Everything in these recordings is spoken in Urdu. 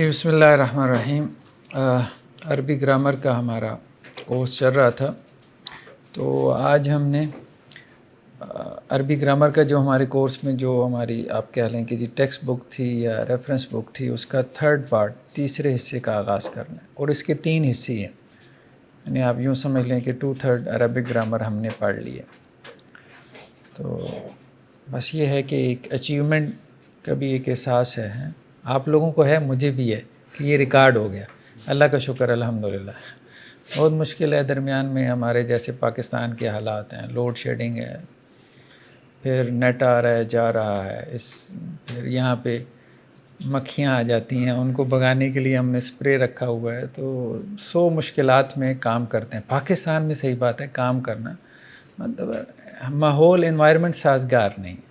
جی بسم اللہ الرحمن الرحیم۔ عربی گرامر کا ہمارا کورس چل رہا تھا، تو آج ہم نے عربی گرامر کا جو ہمارے کورس میں جو ہماری آپ کہہ لیں کہ جی ٹیکسٹ بک تھی یا ریفرنس بک تھی، اس کا تھرڈ پارٹ تیسرے حصے کا آغاز کرنا ہے، اور اس کے 3 حصے ہیں، یعنی آپ یوں سمجھ لیں کہ 2/3 عربک گرامر ہم نے پڑھ لی ہے۔ تو بس یہ ہے کہ ایک اچیومنٹ کا بھی ایک احساس ہے، آپ لوگوں کو ہے، مجھے بھی ہے کہ یہ ریکارڈ ہو گیا، اللہ کا شکر الحمدللہ۔ بہت مشکل ہے، درمیان میں ہمارے جیسے پاکستان کے حالات ہیں، لوڈ شیڈنگ ہے، پھر نیٹ آ رہا ہے جا رہا ہے، پھر یہاں پہ مکھیاں آ جاتی ہیں، ان کو بھگانے کے لیے ہم نے سپرے رکھا ہوا ہے، تو 100 مشکلات میں کام کرتے ہیں۔ پاکستان میں صحیح بات ہے، کام کرنا مطلب ماحول انوائرمنٹ سازگار نہیں،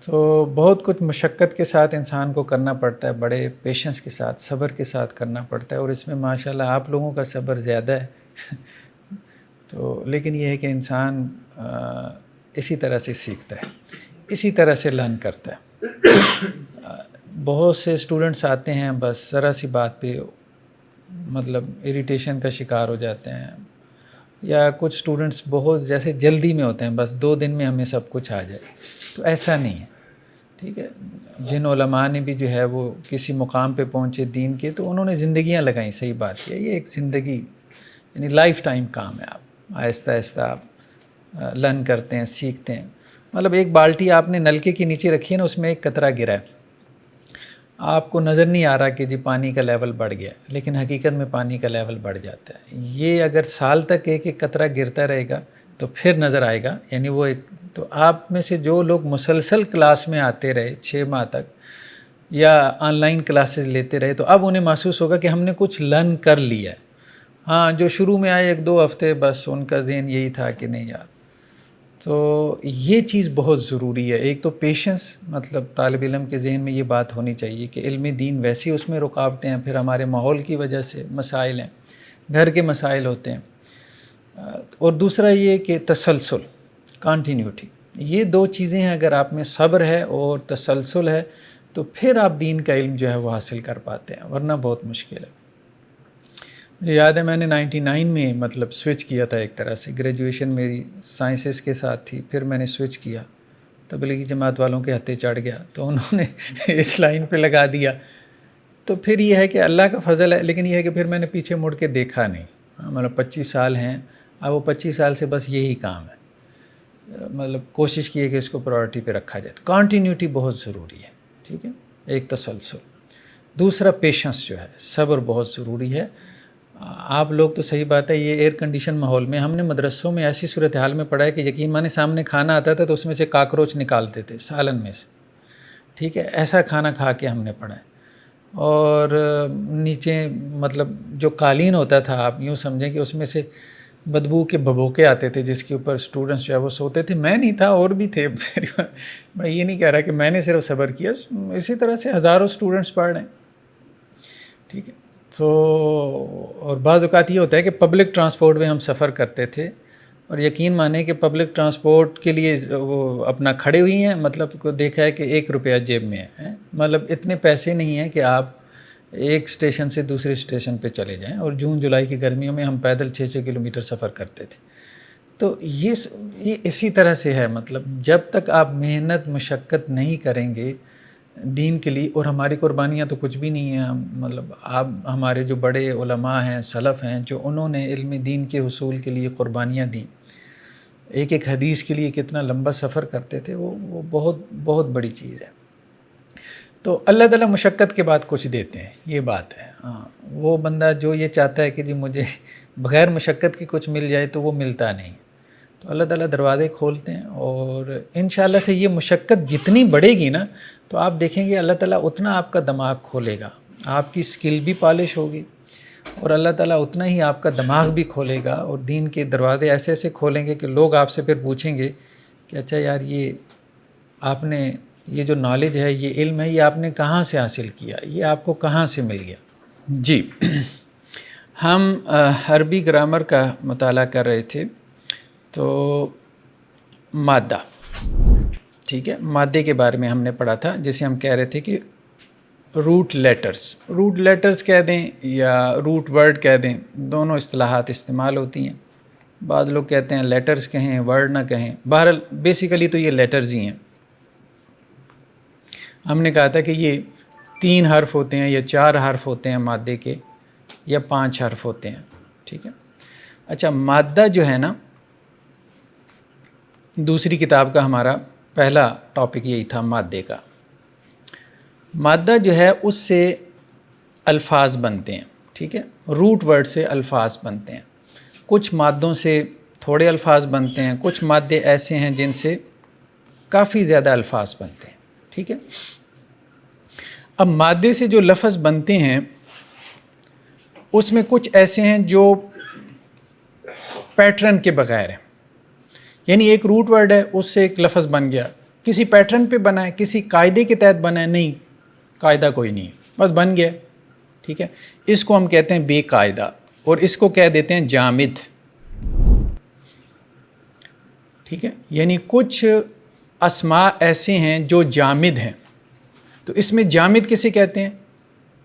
تو بہت کچھ مشقت کے ساتھ انسان کو کرنا پڑتا ہے، بڑے پیشنس کے ساتھ، صبر کے ساتھ کرنا پڑتا ہے، اور اس میں ماشاءاللہ آپ لوگوں کا صبر زیادہ ہے تو لیکن یہ ہے کہ انسان اسی طرح سے سیکھتا ہے، اسی طرح سے لرن کرتا ہے۔ بہت سے اسٹوڈنٹس آتے ہیں، بس ذرا سی بات پہ مطلب اریٹیشن کا شکار ہو جاتے ہیں، یا کچھ اسٹوڈنٹس بہت جیسے جلدی میں ہوتے ہیں، بس 2 دن میں ہمیں سب کچھ آ جائے، تو ایسا نہیں ہے، ٹھیک ہے۔ جن علماء نے بھی جو ہے وہ کسی مقام پہ پہنچے دین کے، تو انہوں نے زندگیاں لگائیں، صحیح بات ہے، یہ ایک زندگی یعنی لائف ٹائم کام ہے، آپ آہستہ آہستہ آپ لرن کرتے ہیں، سیکھتے ہیں۔ مطلب ایک بالٹی آپ نے نلکے کے نیچے رکھی ہے نا، اس میں ایک قطرہ گرا ہے، آپ کو نظر نہیں آ رہا کہ جی پانی کا لیول بڑھ گیا، لیکن حقیقت میں پانی کا لیول بڑھ جاتا ہے۔ یہ اگر سال تک ایک ایک قطرہ گرتا رہے گا تو پھر نظر آئے گا، یعنی وہ ایک تو آپ میں سے جو لوگ مسلسل کلاس میں آتے رہے 6 ماہ تک، یا آن لائن کلاسز لیتے رہے، تو اب انہیں محسوس ہوگا کہ ہم نے کچھ لرن کر لیا ہے۔ ہاں، جو شروع میں آئے 1-2 ہفتے، بس ان کا ذہن یہی تھا کہ نہیں یار، تو یہ چیز بہت ضروری ہے۔ ایک تو پیشنس، مطلب طالب علم کے ذہن میں یہ بات ہونی چاہیے کہ علم دین ویسے اس میں رکاوٹیں ہیں، پھر ہمارے ماحول کی وجہ سے مسائل ہیں، گھر کے مسائل ہوتے ہیں، اور دوسرا یہ کہ تسلسل، کانٹینیوٹی، یہ 2 چیزیں ہیں۔ اگر آپ میں صبر ہے اور تسلسل ہے تو پھر آپ دین کا علم جو ہے وہ حاصل کر پاتے ہیں، ورنہ بہت مشکل ہے۔ مجھے یاد ہے میں نے 99 میں مطلب سوئچ کیا تھا، ایک طرح سے گریجویشن میری سائنسز کے ساتھ تھی، پھر میں نے سوئچ کیا، تبلیغی جماعت والوں کے ہتھے چڑھ گیا، تو انہوں نے اس لائن پہ لگا دیا، تو پھر یہ ہے کہ اللہ کا فضل ہے، لیکن یہ ہے کہ پھر میں نے پیچھے مڑ کے دیکھا نہیں، مطلب 25 سال ہیں، اب وہ 25 سال سے بس یہی کام ہے، مطلب کوشش کی ہے کہ اس کو پرائورٹی پہ رکھا جائے۔ تو کانٹینیوٹی بہت ضروری ہے، ٹھیک ہے، ایک تسلسل، دوسرا پیشنس جو ہے، صبر بہت ضروری ہے۔ آپ لوگ تو صحیح بات ہے، یہ ایئر کنڈیشن ماحول میں ہم نے مدرسوں میں ایسی صورتحال میں پڑھا ہے کہ یقین مانے سامنے کھانا آتا تھا تو اس میں سے کاکروچ نکالتے تھے سالن میں سے، ٹھیک ہے، ایسا کھانا کھا کے ہم نے پڑھا ہے۔ اور نیچے مطلب جو قالین ہوتا تھا، آپ یوں سمجھیں کہ اس میں سے بدبو کے بھبوکے آتے تھے جس کے اوپر اسٹوڈنٹس جو ہے وہ سوتے تھے، میں نہیں تھا اور بھی تھے میں یہ نہیں کہہ رہا کہ میں نے صرف صبر کیا، اسی طرح سے ہزاروں اسٹوڈنٹس پڑھ رہے ہیں، ٹھیک ہے۔ تو اور بعض اوقات یہ ہوتا ہے کہ پبلک ٹرانسپورٹ میں ہم سفر کرتے تھے، اور یقین مانیں کہ پبلک ٹرانسپورٹ کے لیے وہ اپنا کھڑے ہوئی ہیں، مطلب کو دیکھا ہے کہ 1 روپیہ جیب میں ہے، مطلب اتنے پیسے نہیں ہیں کہ آپ ایک اسٹیشن سے دوسرے اسٹیشن پہ چلے جائیں، اور جون جولائی کی گرمیوں میں ہم پیدل 6 کلومیٹر سفر کرتے تھے۔ تو یہ اسی طرح سے ہے، مطلب جب تک آپ محنت مشقت نہیں کریں گے دین کے لیے، اور ہماری قربانیاں تو کچھ بھی نہیں ہیں، مطلب آپ ہمارے جو بڑے علماء ہیں، سلف ہیں، جو انہوں نے علم دین کے حصول کے لیے قربانیاں دیں، ایک ایک حدیث کے لیے کتنا لمبا سفر کرتے تھے، وہ بہت بہت بڑی چیز ہے۔ تو اللہ تعالیٰ مشقت کے بعد کچھ دیتے ہیں، یہ بات ہے۔ ہاں، وہ بندہ جو یہ چاہتا ہے کہ جی مجھے بغیر مشقت کی کچھ مل جائے تو وہ ملتا نہیں، تو اللہ تعالیٰ دروازے کھولتے ہیں، اور انشاءاللہ سے یہ مشقت جتنی بڑھے گی نا، تو آپ دیکھیں گے اللہ تعالیٰ اتنا آپ کا دماغ کھولے گا، آپ کی سکل بھی پالش ہوگی، اور اللہ تعالیٰ اتنا ہی آپ کا دماغ بھی کھولے گا، اور دین کے دروازے ایسے ایسے کھولیں گے کہ لوگ آپ سے پھر پوچھیں گے کہ اچھا یار، یہ آپ نے یہ جو نالج ہے، یہ علم ہے، یہ آپ نے کہاں سے حاصل کیا، یہ آپ کو کہاں سے مل گیا؟ جی ہم عربی گرامر کا مطالعہ کر رہے تھے، تو مادہ، ٹھیک ہے، مادے کے بارے میں ہم نے پڑھا تھا، جسے ہم کہہ رہے تھے کہ روٹ لیٹرز کہہ دیں یا روٹ ورڈ کہہ دیں، دونوں اصطلاحات استعمال ہوتی ہیں. بعض لوگ کہتے ہیں لیٹرز کہیں، ورڈ نہ کہیں. بہرحال بیسیکلی تو یہ لیٹرز ہی ہیں. ہم نے کہا تھا کہ یہ 3 حرف ہوتے ہیں یا 4 حرف ہوتے ہیں مادے کے، یا 5 حرف ہوتے ہیں. ٹھیک ہے. اچھا، مادہ جو ہے نا، دوسری کتاب کا ہمارا پہلا ٹاپک یہی تھا مادے کا. مادہ جو ہے اس سے الفاظ بنتے ہیں. ٹھیک ہے. روٹ ورڈ سے الفاظ بنتے ہیں. کچھ مادوں سے تھوڑے الفاظ بنتے ہیں، کچھ مادے ایسے ہیں جن سے کافی زیادہ الفاظ بنتے ہیں. ٹھیک ہے. اب مادے سے جو لفظ بنتے ہیں اس میں کچھ ایسے ہیں جو پیٹرن کے بغیر ہیں. یعنی ایک روٹ ورڈ ہے، اس سے ایک لفظ بن گیا، کسی پیٹرن پہ بنا ہے، کسی قاعدے کے تحت بنا ہے؟ نہیں، قاعدہ کوئی نہیں ہے، بس بن گیا. ٹھیک ہے. اس کو ہم کہتے ہیں بے قاعدہ، اور اس کو کہہ دیتے ہیں جامد. ٹھیک ہے. یعنی کچھ اسماء ایسے ہیں جو جامد ہیں. تو اس میں جامد کسے کہتے ہیں؟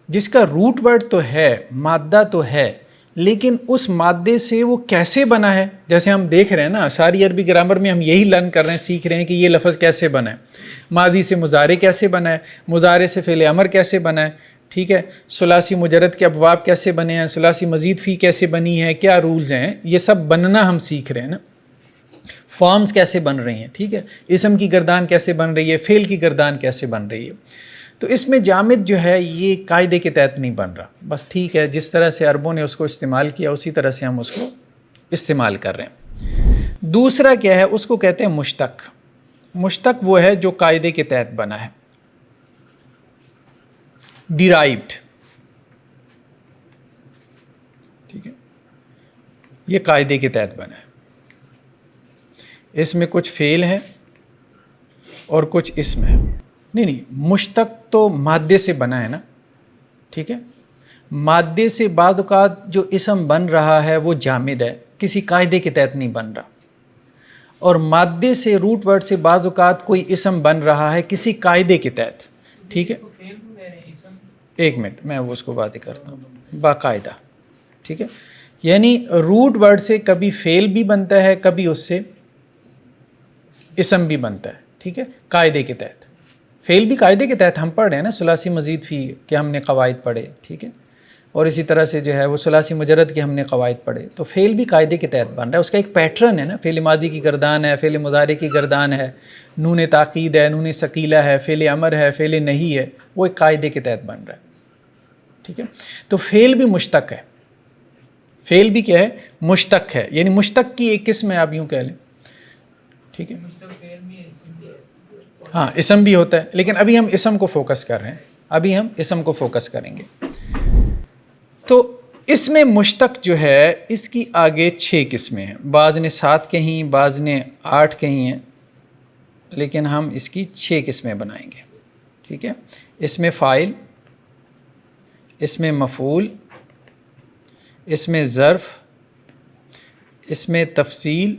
جس کا روٹ ورڈ تو ہے، مادہ تو ہے، لیکن اس مادے سے وہ کیسے بنا ہے. جیسے ہم دیکھ رہے ہیں نا، ساری عربی گرامر میں ہم یہی لرن کر رہے ہیں، سیکھ رہے ہیں کہ یہ لفظ کیسے بنا ہے، ماضی سے مضارع کیسے بنا ہے، مضارع سے فعل امر کیسے بنا ہے. ٹھیک ہے. ثلاثی مجرد کے ابواب کیسے بنے ہیں، ثلاثی مزید فی کیسے بنی ہے، کیا رولز ہیں، یہ سب بننا ہم سیکھ رہے ہیں نا. فارمز کیسے بن رہی ہیں. ٹھیک ہے. اسم کی گردان کیسے بن رہی ہے، فعل کی گردان کیسے بن رہی ہے. تو اس میں جامد جو ہے یہ قاعدے کے تحت نہیں بن رہا. بس ٹھیک ہے، جس طرح سے عربوں نے اس کو استعمال کیا اسی طرح سے ہم اس کو استعمال کر رہے ہیں. دوسرا کیا ہے، اس کو کہتے ہیں مشتق. مشتق وہ ہے جو قاعدے کے تحت بنا ہے، ڈیرائیوڈ. ٹھیک ہے. یہ قاعدے کے تحت بنا ہے. اس میں کچھ فعل ہے اور کچھ اسم ہے. نہیں، مشتق تو مادے سے بنا ہے نا. ٹھیک ہے. مادے سے بعض اوقات جو اسم بن رہا ہے وہ جامد ہے، کسی قاعدے کے تحت نہیں بن رہا. اور مادے سے، روٹ ورڈ سے بعض اوقات کوئی اسم بن رہا ہے کسی قاعدے کے تحت. ٹھیک ہے. ایک منٹ میں اس کو واضح کرتا ہوں. باقاعدہ. ٹھیک ہے. یعنی روٹ ورڈ سے کبھی فعل بھی بنتا ہے، کبھی اس سے اسم بھی بنتا ہے. ٹھیک ہے. قاعدے کے تحت. فعل بھی قاعدے کے تحت ہم پڑھ رہے ہیں نا، ثلاثی مزید فی کے ہم نے قواعد پڑھے. ٹھیک ہے. اور اسی طرح سے جو ہے وہ ثلاثی مجرد کے ہم نے قواعد پڑھے. تو فعل بھی قاعدے کے تحت بن رہا ہے، اس کا ایک پیٹرن ہے نا. فعل ماضی کی گردان ہے، فعل مضارع کی گردان ہے، نون تاکید ہے، نون ثقیلہ ہے، فعل امر ہے، فعل نہیں ہے، وہ ایک قاعدے کے تحت بن رہا ہے. ٹھیک ہے. تو فعل بھی مشتق ہے. فعل بھی کیا ہے؟ مشتق ہے. یعنی مشتق کی ایک قسم ہے، آپ یوں کہہ لیں. ٹھیک ہے. ہاں، اسم بھی ہوتا ہے، لیکن ابھی ہم اسم کو فوکس کر رہے ہیں. ابھی ہم اسم کو فوکس کریں گے. تو اس میں مشتق جو ہے اس کی آگے 6 قسمیں ہیں. بعض نے 7 کہیں، بعض نے 8 کہیں ہیں، لیکن ہم اس کی 6 قسمیں بنائیں گے. ٹھیک ہے. اس میں فاعل، اس میں مفعول، اس میں ظرف، اس میں تفضیل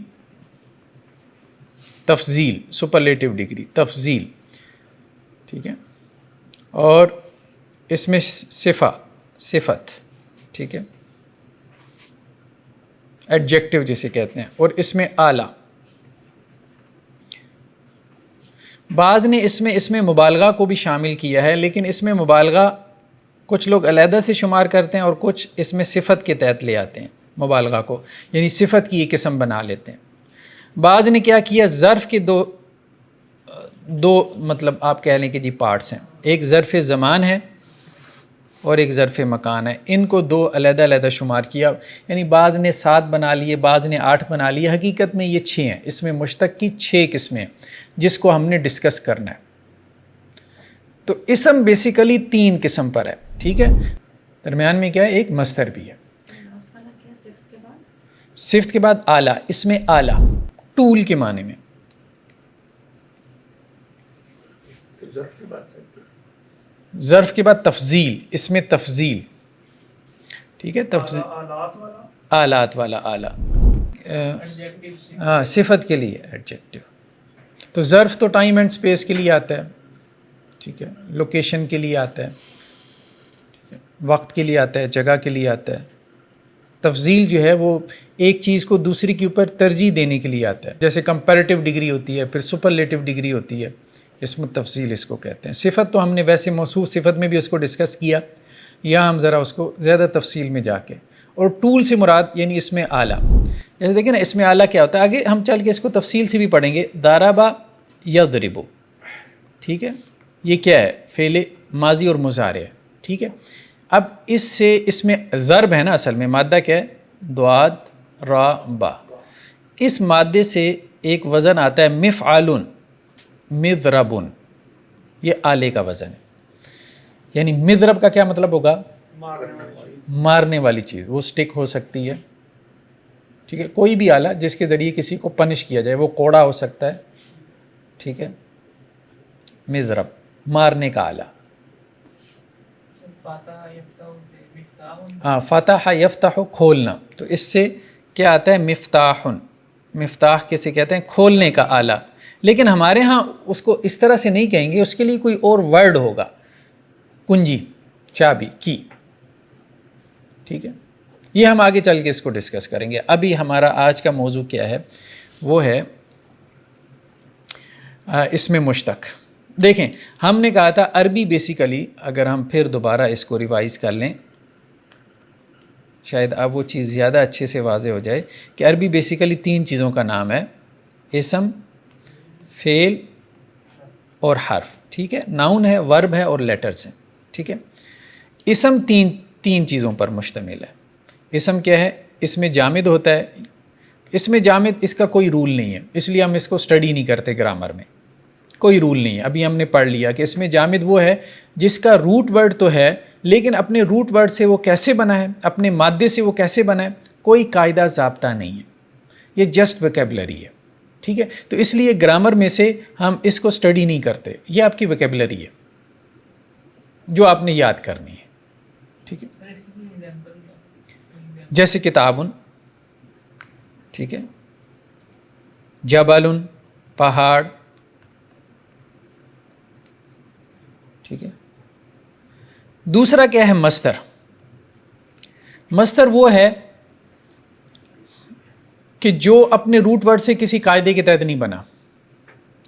سپرلیٹو ڈگری، تفضیل. ٹھیک ہے. اور اس میں صفت. ٹھیک ہے. ایڈجیکٹو جسے کہتے ہیں. اور اس میں آلہ. بعد نے اس میں مبالغہ کو بھی شامل کیا ہے، لیکن اس میں مبالغہ کچھ لوگ علیحدہ سے شمار کرتے ہیں اور کچھ اس میں صفت کے تحت لے آتے ہیں مبالغہ کو، یعنی صفت کی ایک قسم بنا لیتے ہیں. بعض نے کیا کیا، ظرف کے دو مطلب آپ کہہ لیں کہ جی پارٹس ہیں. ایک ظرف زمان ہے اور ایک ظرف مکان ہے. ان کو 2 علیحدہ علیحدہ شمار کیا. یعنی بعض نے 7 بنا لیے، بعض نے 8 بنا لیے. حقیقت میں یہ 6 ہیں. اس میں مشتق کی 6 قسمیں ہیں جس کو ہم نے ڈسکس کرنا ہے. تو اسم بیسیکلی 3 قسم پر ہے. ٹھیک ہے. درمیان میں کیا ہے، ایک مصدر بھی ہے. صفت کے بعد آلہ. اس میں آلہ ٹول کے معنی میں. ظرف کے بعد تفضیل. اس میں تفضیل. ٹھیک ہے. تفضیل آلات والا آلہ. ہاں، صفت کے لیے ایڈجیکٹو. تو ظرف تو ٹائم اینڈ اسپیس کے لیے آتا ہے. ٹھیک ہے. لوکیشن کے لیے آتا ہے. وقت کے لیے آتا ہے، جگہ کے لیے آتا ہے. تفضیل جو ہے وہ ایک چیز کو دوسری کے اوپر ترجیح دینے کے لیے آتا ہے. جیسے کمپیریٹیو ڈگری ہوتی ہے، پھر سپرلیٹیو ڈگری ہوتی ہے، اسم التفضیل اس کو کہتے ہیں. صفت تو ہم نے ویسے موصوف صفت میں بھی اس کو ڈسکس کیا، یا ہم ذرا اس کو زیادہ تفصیل میں جا کے. اور ٹول سے مراد یعنی اسم اعلیٰ. جیسے دیکھیں نا اسم اعلیٰ کیا ہوتا ہے، آگے ہم چل کے اس کو تفصیل سے بھی پڑھیں گے. ضربہ یضرب، ٹھیک ہے، یہ کیا ہے؟ فعل ماضی اور مضارع ہے، ٹھیک ہے. اب اس میں ضرب ہے نا، اصل میں مادہ کیا ہے؟ ضاد را با. اس مادے سے ایک وزن آتا ہے مفعال مضرب، یہ آلے کا وزن ہے. یعنی مضرب کا کیا مطلب ہوگا؟ مارنے والی چیز. وہ سٹک ہو سکتی ہے، ٹھیک ہے، کوئی بھی آلہ جس کے ذریعے کسی کو پنش کیا جائے. وہ کوڑا ہو سکتا ہے، ٹھیک ہے. مضرب مارنے کا آلہ. ہاں، فتح یفتح کھولنا. تو اس سے کیا آتا ہے؟ مفتاح. مفتاح کسے کہتے ہیں؟ کھولنے کا آلہ. لیکن ہمارے ہاں اس کو اس طرح سے نہیں کہیں گے، اس کے لیے کوئی اور ورڈ ہوگا. کنجی، چابی، کی، ٹھیک ہے. یہ ہم آگے چل کے اس کو ڈسکس کریں گے. ابھی ہمارا آج کا موضوع کیا ہے؟ وہ ہے اسم مشتق. دیکھیں ہم نے کہا تھا عربی بیسیکلی، اگر ہم پھر دوبارہ اس کو ریوائز کر لیں، شاید اب وہ چیز زیادہ اچھے سے واضح ہو جائے کہ عربی بیسیکلی 3 چیزوں کا نام ہے: اسم، فعل اور حرف، ٹھیک ہے. ناؤن ہے، ورب ہے اور لیٹرز ہیں، ٹھیک ہے. اسم تین چیزوں پر مشتمل ہے. اسم کیا ہے؟ اس میں جامد ہوتا ہے. اس میں جامد اس کا کوئی رول نہیں ہے، اس لیے ہم اس کو اسٹڈی نہیں کرتے گرامر میں. کوئی رول نہیں ہے. ابھی ہم نے پڑھ لیا کہ اس میں جامد وہ ہے جس کا روٹ ورڈ تو ہے، لیکن اپنے روٹ ورڈ سے وہ کیسے بنا ہے، اپنے مادے سے وہ کیسے بنا ہے، کوئی قاعدہ ضابطہ نہیں ہے. یہ جسٹ ویکیبلری ہے، ٹھیک ہے. تو اس لیے گرامر میں سے ہم اس کو اسٹڈی نہیں کرتے. یہ آپ کی ویکیبلری ہے جو آپ نے یاد کرنی ہے، ٹھیک ہے. جیسے کتابن، ٹھیک ہے، جبل، پہاڑ، ٹھیک ہے. دوسرا کیا ہے؟ مصدر. مصدر وہ ہے کہ جو اپنے روٹ ورڈ سے کسی قاعدے کے تحت نہیں بنا.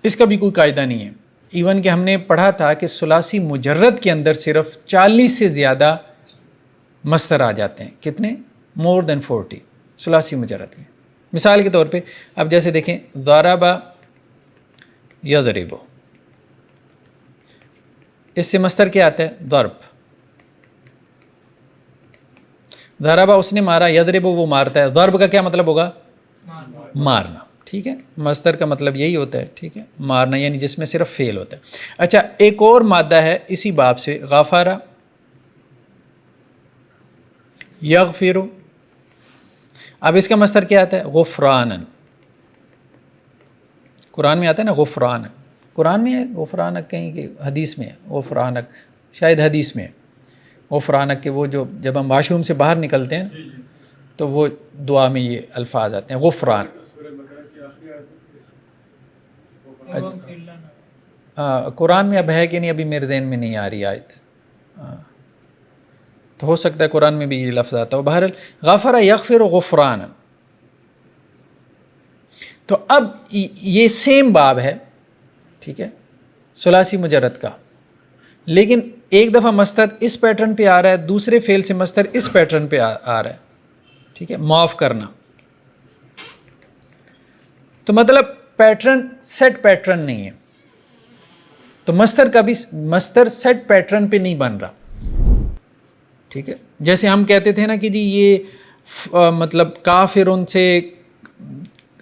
اس کا بھی کوئی قاعدہ نہیں ہے. ایون کہ ہم نے پڑھا تھا کہ ثلاثی مجرد کے اندر صرف 40 سے زیادہ مصدر آ جاتے ہیں. کتنے؟ مور دین 40 ثلاثی مجرد میں. مثال کے طور پہ اب جیسے دیکھیں ضرب یضرب، اس سے مصدر کیا آتا ہے؟ ضرب. ضرب اس نے مارا، یضرب وہ مارتا ہے. ضرب کا کیا مطلب ہوگا؟ مارنا، ٹھیک ہے. مصدر کا مطلب یہی ہوتا ہے، ٹھیک ہے، مارنا، یعنی جس میں صرف فعل ہوتا ہے. اچھا، ایک اور مادہ ہے اسی باب سے، غفر یغفر. اب اس کا مصدر کیا آتا ہے؟ غفرانن. قرآن میں آتا ہے نا غفران. قرآن میں ہے غفرانک کہیں کہ حدیث میں ہے غفرانک؟ شاید حدیث میں ہے غفرانک، کہ وہ جب ہم واش روم سے باہر نکلتے ہیں تو وہ دعا میں یہ الفاظ آتے ہیں غفران. قرآن میں اب ہے کہ نہیں، ابھی میرے ذہن میں نہیں آ رہی آیت. تو ہو سکتا ہے قرآن میں بھی یہ لفظ آتا ہو. بہرحال غفر یغفر غفران. تو اب یہ سیم باب ہے، ٹھیک ہے، ثلاثی مجرد کا. لیکن ایک دفعہ مصدر اس پیٹرن پہ آ رہا ہے، دوسرے فعل سے مصدر اس پیٹرن پہ آ رہا ہے، ٹھیک ہے، معاف کرنا. تو مطلب پیٹرن سیٹ پیٹرن نہیں ہے. تو مصدر کا بھی مصدر سیٹ پیٹرن پہ نہیں بن رہا، ٹھیک ہے. جیسے ہم کہتے تھے نا کہ جی یہ مطلب کافرن سے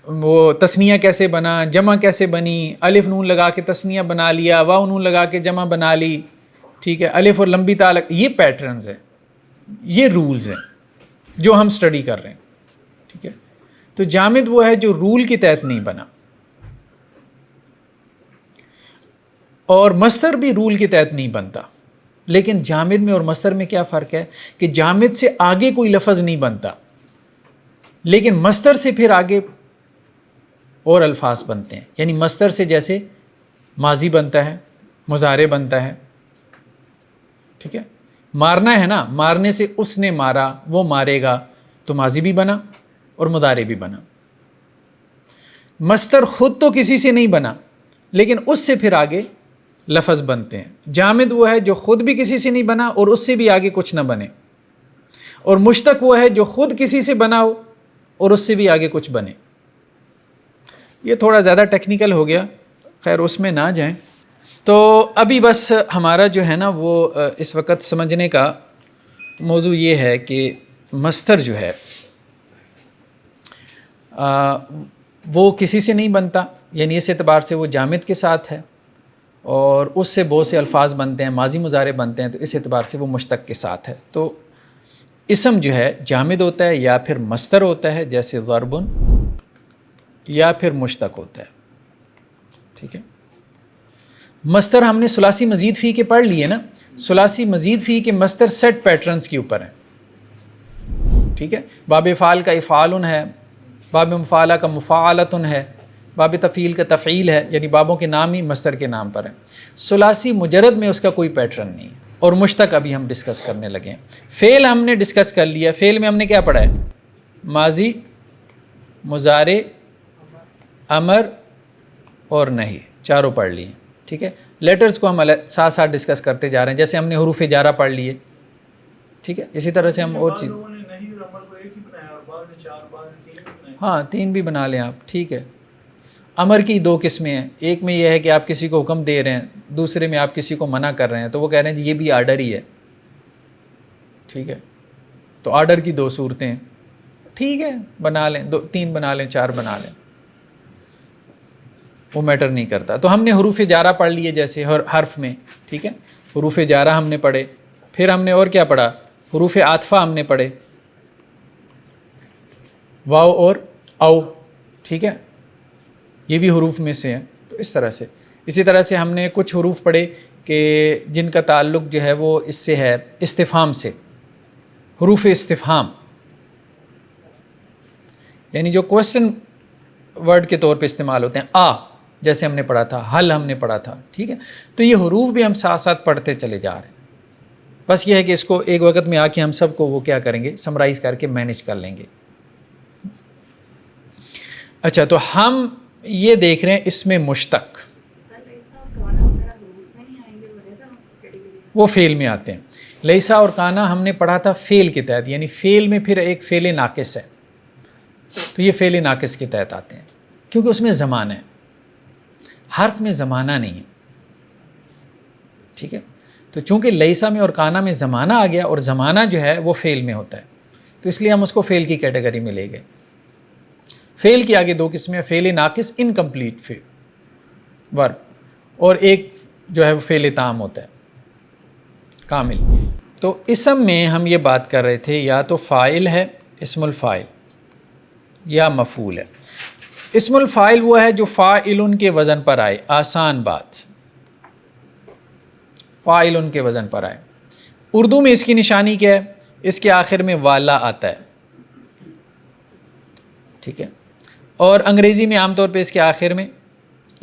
وہ تثنیہ کیسے بنا، جمع کیسے بنی، الف نون لگا کے تثنیہ بنا لیا، واو نون لگا کے جمع بنا لی، ٹھیک ہے، الف اور لمبی تا. یہ پیٹرنز ہیں، یہ رولز ہیں جو ہم سٹڈی کر رہے ہیں، ٹھیک ہے. تو جامد وہ ہے جو رول کے تحت نہیں بنا، اور مصدر بھی رول کے تحت نہیں بنتا. لیکن جامد میں اور مصدر میں کیا فرق ہے کہ جامد سے آگے کوئی لفظ نہیں بنتا، لیکن مصدر سے پھر آگے اور الفاظ بنتے ہیں. یعنی مصدر سے جیسے ماضی بنتا ہے، مضارع بنتا ہے، ٹھیک ہے، مارنا ہے نا، مارنے سے اس نے مارا، وہ مارے گا، تو ماضی بھی بنا اور مضارع بھی بنا۔ مصدر خود تو کسی سے نہیں بنا، لیکن اس سے پھر آگے لفظ بنتے ہیں۔ جامد وہ ہے جو خود بھی کسی سے نہیں بنا اور اس سے بھی آگے کچھ نہ بنے، اور مشتق وہ ہے جو خود کسی سے بنا ہو اور اس سے بھی آگے کچھ بنے۔ یہ تھوڑا زیادہ ٹیکنیکل ہو گیا، خیر اس میں نہ جائیں۔ تو ابھی بس ہمارا جو ہے نا وہ اس وقت سمجھنے کا موضوع یہ ہے کہ مصدر جو ہے وہ کسی سے نہیں بنتا، یعنی اس اعتبار سے وہ جامد کے ساتھ ہے، اور اس سے بہت سے الفاظ بنتے ہیں، ماضی مضارع بنتے ہیں، تو اس اعتبار سے وہ مشتق کے ساتھ ہے۔ تو اسم جو ہے جامد ہوتا ہے یا پھر مصدر ہوتا ہے، جیسے ضربن، یا پھر مشتق ہوتا ہے، ٹھیک ہے۔ مصدر ہم نے ثلاثی مزید فی کے پڑھ لیے نا، ثلاثی مزید فی کے مصدر سیٹ پیٹرنز کے اوپر ہیں، ٹھیک ہے۔ باب افعال کا افعالن ہے، باب مفعلہ کا مفعلتن ہے، باب تفعیل کا تفعیل ہے، یعنی بابوں کے نام ہی مصدر کے نام پر ہیں۔ ثلاثی مجرد میں اس کا کوئی پیٹرن نہیں ہے، اور مشتق ابھی ہم ڈسکس کرنے لگے ہیں۔ فعل ہم نے ڈسکس کر لیا، فعل میں ہم نے کیا پڑھا ہے؟ ماضی، مضارع، امر اور نہیں، چاروں پڑھ لیے، ٹھیک ہے۔ لیٹرز کو ہم ساتھ ساتھ ڈسکس کرتے جا رہے ہیں، جیسے ہم نے حروف جارہ پڑھ لیے، ٹھیک ہے۔ اسی طرح سے ہم اور چیز، ہاں 3 بھی بنا لیں آپ، ٹھیک ہے۔ امر کی 2 قسمیں ہیں، ایک میں یہ ہے کہ آپ کسی کو حکم دے رہے ہیں، دوسرے میں آپ کسی کو منع کر رہے ہیں، تو وہ کہہ رہے ہیں جی یہ بھی آرڈر ہی ہے، ٹھیک ہے۔ تو آرڈر کی 2 صورتیں ہیں، ٹھیک ہے، بنا لیں، 3 بنا لیں، 4 بنا لیں، وہ میٹر نہیں کرتا۔ تو ہم نے حروف جارہ پڑھ لیے، جیسے حرف میں، ٹھیک ہے، حروف جارہ ہم نے پڑھے۔ پھر ہم نے اور کیا پڑھا؟ حروف عاطفہ ہم نے پڑھے، واو اور او، ٹھیک ہے، یہ بھی حروف میں سے ہیں۔ تو اس طرح سے، اسی طرح سے ہم نے کچھ حروف پڑھے کہ جن کا تعلق جو ہے وہ اس سے ہے، استفہام سے، حروف استفہام، یعنی جو کوسچن ورڈ کے طور پہ استعمال ہوتے ہیں، آ جیسے ہم نے پڑھا تھا، حل ہم نے پڑھا تھا، ٹھیک ہے۔ تو یہ حروف بھی ہم ساتھ ساتھ پڑھتے چلے جا رہے ہیں، بس یہ ہے کہ اس کو ایک وقت میں آ کے ہم سب کو وہ کیا کریں گے، سمرائز کر کے مینیج کر لیں گے۔ اچھا، تو ہم یہ دیکھ رہے ہیں اس میں مشتق، وہ فعل میں آتے ہیں۔ لیسا اور کانا ہم نے پڑھا تھا فعل کے تحت، یعنی فعل میں پھر ایک فعل ناقص ہے، تو یہ فعل ناقص کے تحت آتے ہیں، کیونکہ اس میں زمانہ ہے، حرف میں زمانہ نہیں ہے، ٹھیک ہے۔ تو چونکہ لیسا میں اور کانا میں زمانہ آ گیا، اور زمانہ جو ہے وہ فعل میں ہوتا ہے، تو اس لیے ہم اس کو فعل کی کیٹیگری میں لے گئے۔ فعل کی آگے 2 قسمیں، فعل ناقص انکمپلیٹ ورب، اور ایک جو ہے وہ فعل تام ہوتا ہے، کامل۔ تو اسم میں ہم یہ بات کر رہے تھے، یا تو فاعل ہے، اسم الفاعل، یا مفعول ہے۔ اسم الفاعل وہ ہے جو فاعل کے وزن پر آئے، آسان بات، فاعل کے وزن پر آئے۔ اردو میں اس کی نشانی کیا ہے؟ اس کے آخر میں والا آتا ہے، ٹھیک ہے، اور انگریزی میں عام طور پہ اس کے آخر میں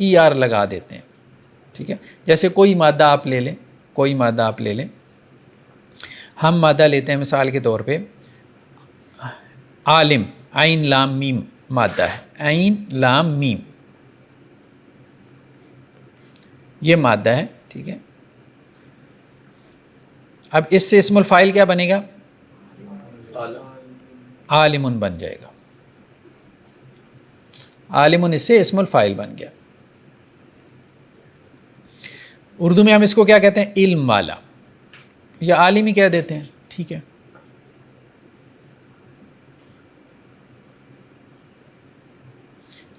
ای آر لگا دیتے ہیں، ٹھیک ہے۔ جیسے کوئی مادہ آپ لے لیں، کوئی مادہ آپ لے لیں، ہم مادہ لیتے ہیں مثال کے طور پہ عالم، عین لام میم مادہ ہے، عین لام میم یہ مادہ ہے، ٹھیک ہے۔ اب اس سے اسم الفاعل کیا بنے گا؟ عالمن بن جائے گا، عالمن اس سے اسم الفاعل بن گیا۔ اردو میں ہم اس کو کیا کہتے ہیں؟ علم والا، یا عالم ہی کہہ دیتے ہیں، ٹھیک ہے۔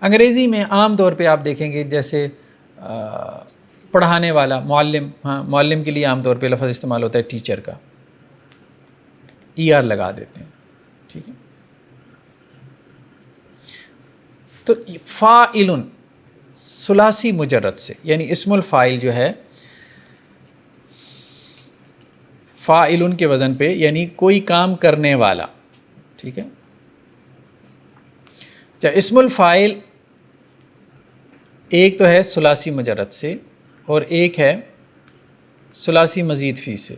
انگریزی میں عام طور پہ آپ دیکھیں گے جیسے پڑھانے والا، معلم، ہاں معلم کے لیے عام طور پہ لفظ استعمال ہوتا ہے ٹیچر کا، ای آر لگا دیتے ہیں، ٹھیک ہے۔ تو فاعل ثلاثی مجرد سے، یعنی اسم الفاعل جو ہے فاعل کے وزن پہ، یعنی کوئی کام کرنے والا، ٹھیک ہے۔ اسم الفاعل ایک تو ہے ثلاثی مجرد سے، اور ایک ہے ثلاثی مزید فی سے،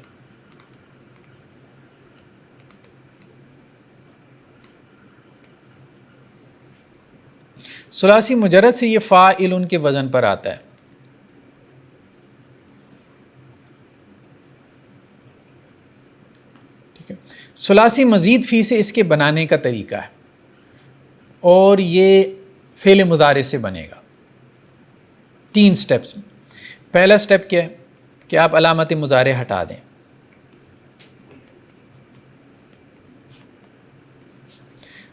ثلاثی مجرد سے یہ فاعل کے وزن پر آتا ہے. ٹھیک ہے. ثلاثی مزید فی سے اس کے بنانے کا طریقہ ہے اور یہ فعل مضارع سے بنے گا 3 سٹیپس میں. پہلا سٹیپ کیا ہے کہ آپ علامت مضارع ہٹا دیں.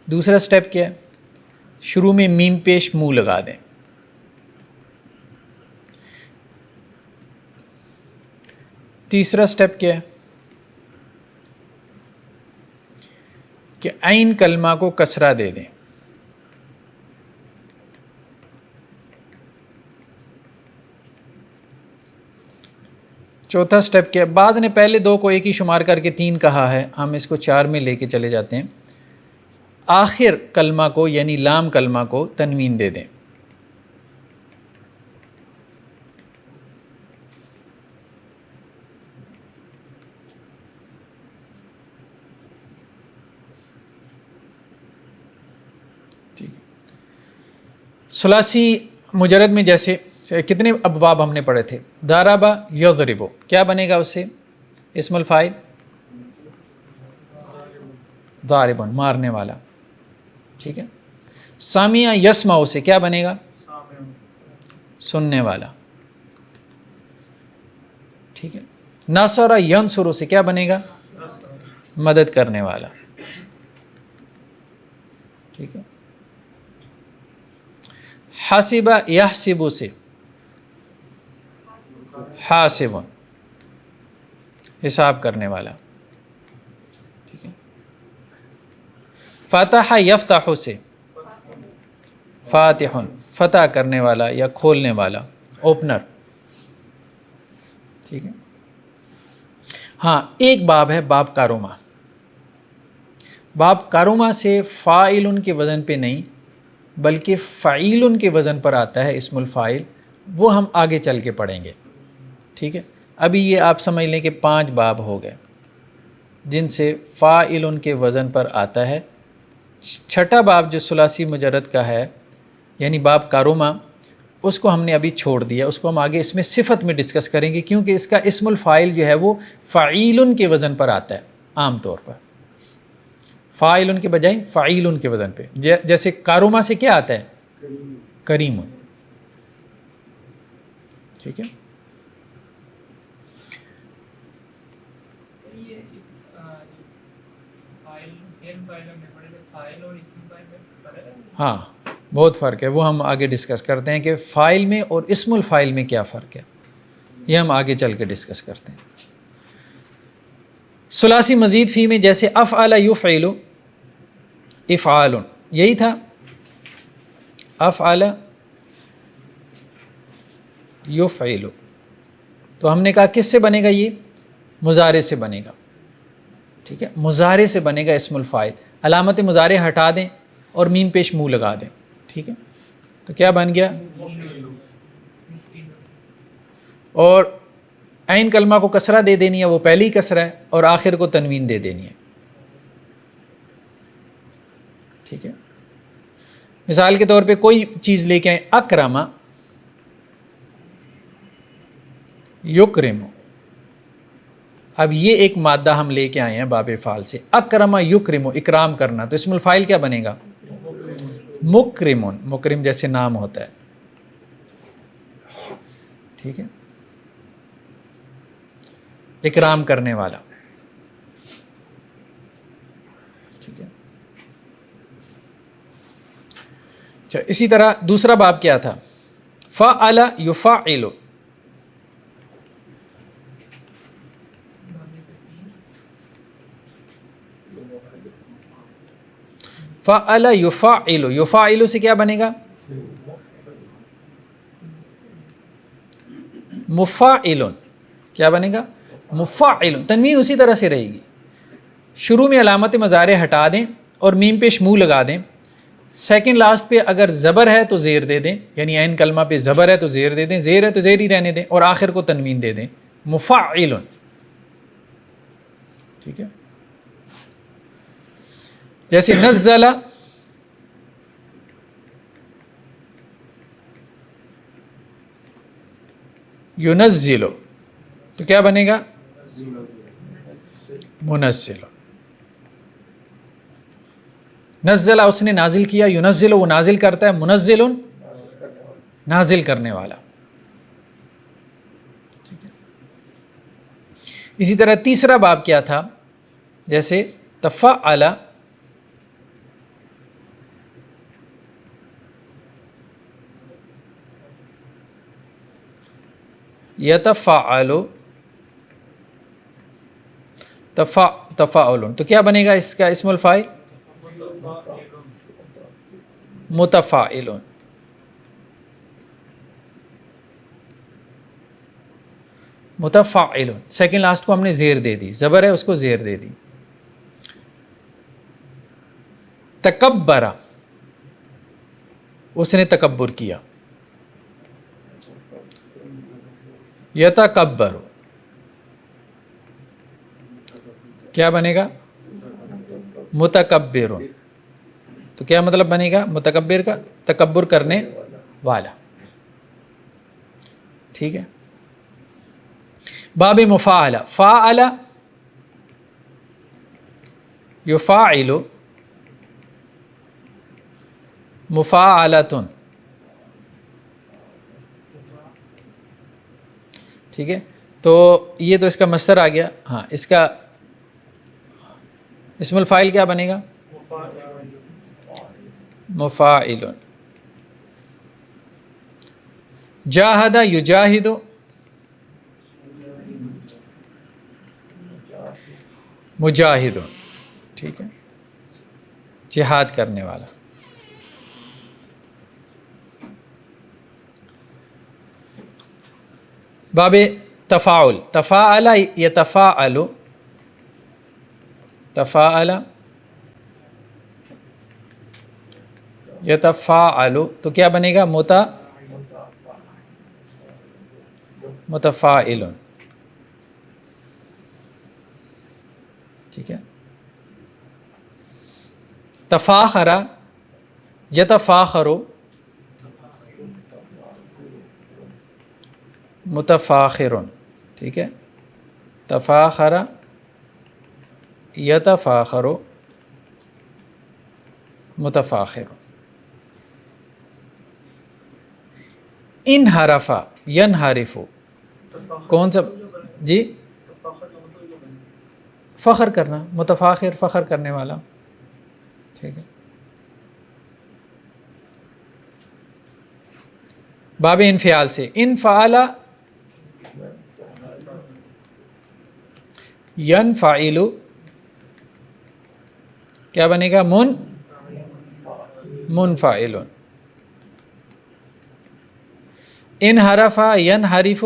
دوسرا سٹیپ کیا ہے؟ شروع میں میم پیش منہ لگا دیں. تیسرا سٹیپ کیا ہے کہ عین کلمہ کو کسرہ دے دیں. چوتھا سٹیپ کیا ہے؟ بعد نے پہلے 2 کو ایک ہی شمار کر کے 3 کہا ہے، ہم اس کو 4 میں لے کے چلے جاتے ہیں. آخر کلمہ کو یعنی لام کلمہ کو تنوین دے دیں. ثلاثی مجرد میں جیسے کتنے ابواب ہم نے پڑھے تھے؟ ضربہ یضربو، کیا بنے گا اس سے؟ اسم الفاعل ضاربن، مارنے والا. ٹھیک ہے. سامع یسمع سے کیا بنے گا؟ سننے والا. ٹھیک ہے. نصر ینصر سے کیا بنے گا؟ مدد کرنے والا. ٹھیک ہے. حاسب یحسب سے حاسب، حساب کرنے والا. ٹھیک ہے. فتح یفتح سے فاتح، فتح کرنے والا یا کھولنے والا، اوپنر. ٹھیک ہے. ہاں ایک باب ہے باب کاروما. باب کاروما سے فاعل کے وزن پہ نہیں بلکہ فعیل کے وزن پر آتا ہے اسم الفاعل، وہ ہم آگے چل کے پڑھیں گے. ٹھیک ہے. ابھی یہ آپ سمجھ لیں کہ 5 باب ہو گئے جن سے فاعل کے وزن پر آتا ہے. چھٹا باب جو ثلاثی مجرد کا ہے یعنی باب کاروما، اس کو ہم نے ابھی چھوڑ دیا، اس کو ہم آگے اس میں صفت میں ڈسکس کریں گے کیونکہ اس کا اسم الفاعل جو ہے وہ فعیل کے وزن پر آتا ہے. عام طور پر فاعل کے بجائے فعیل کے وزن پہ، جیسے کاروما سے کیا آتا ہے؟ کریم. ٹھیک ہے. ہاں بہت فرق ہے، وہ ہم آگے ڈسکس کرتے ہیں کہ فاعل میں اور اسم الفاعل میں کیا فرق ہے، یہ ہم آگے چل کے ڈسکس کرتے ہیں. ثلاثی مزید فی میں جیسے افعل یفعل افعال، یہی تھا. افعل یفعل تو ہم نے کہا کس سے بنے گا؟ یہ مضارع سے بنے گا. ٹھیک ہے. مضارع سے بنے گا اسم الفاعل. علامت مضارع ہٹا دیں اور میم پیش منہ لگا دیں. ٹھیک ہے. تو کیا بن گیا؟ اور عین کلمہ کو کسرہ دے دینی ہے، وہ پہلی کسرہ ہے، اور آخر کو تنوین دے دینی ہے. ٹھیک ہے. مثال کے طور پہ کوئی چیز لے کے آئیں، اکرم یکرم. اب یہ ایک مادہ ہم لے کے آئے ہیں باب فعل سے، اکرم یکرم، اکرام کرنا، تو اسم الفاعل کیا بنے گا؟ مکرمون. مکرم جیسے نام ہوتا ہے. ٹھیک ہے. اکرام کرنے والا. ٹھیک ہے. اچھا اسی طرح دوسرا باب کیا تھا؟ فعل یفعل. فعل یفعل، یفعل سے کیا بنے گا؟ مفاعل. کیا بنے گا؟ مفاعل. تنوین اسی طرح سے رہے گی. شروع میں علامت مضارع ہٹا دیں اور میم پیش منہ لگا دیں. سیکنڈ لاسٹ پہ اگر زبر ہے تو زیر دے دیں، یعنی عین کلمہ پہ زبر ہے تو زیر دے دیں، زیر ہے تو زیر ہی رہنے دیں، اور آخر کو تنوین دے دیں. مفاعل. ٹھیک ہے. جیسے نزل ینزلو تو کیا بنے گا؟ منزل. نزلہ اس نے نازل کیا، ینزل وہ نازل کرتا ہے، منزل نازل کرنے والا. اسی طرح تیسرا باب کیا تھا؟ جیسے تفعل یتفعل تفاعل تو کیا بنے گا اس کا اسم الفاعل؟ متفاعل. متفاعل سیکنڈ لاسٹ کو ہم نے زیر دے دی، زبر ہے اس کو زیر دے دی. تکبر اس نے تکبر کیا. یتکبر کیا بنے گا؟ متکبر. تو کیا مطلب بنے گا متکبر کا؟ تکبر کرنے والا. ٹھیک ہے. باب مفاعلہ، فاعل یفاعل مفاعلۃ. ٹھیک ہے. تو یہ تو اس کا مصدر آ گیا. ہاں اس کا اسم الفاعل کیا بنے گا؟ مفاعل. جاہد یجاہد مجاہد. ٹھیک ہے، جہاد کرنے والا. باب تفاعل، تفاعل یتفاعل، تفاعل یتفاعل تو کیا بنے گا؟ متفاعل. ٹھیک ہے. تفاخر یتفاخر متفاخر. ٹھیک ہے. تفاخر یتفاخر متفاخر. انحرف ینحرف کون سا؟ جی فخر کرنا، متفاخر فخر کرنے والا. ٹھیک ہے. باب انفعال سے، انفعل ینفعل کیا بنے گا؟ منفعل. انحرف ینحرف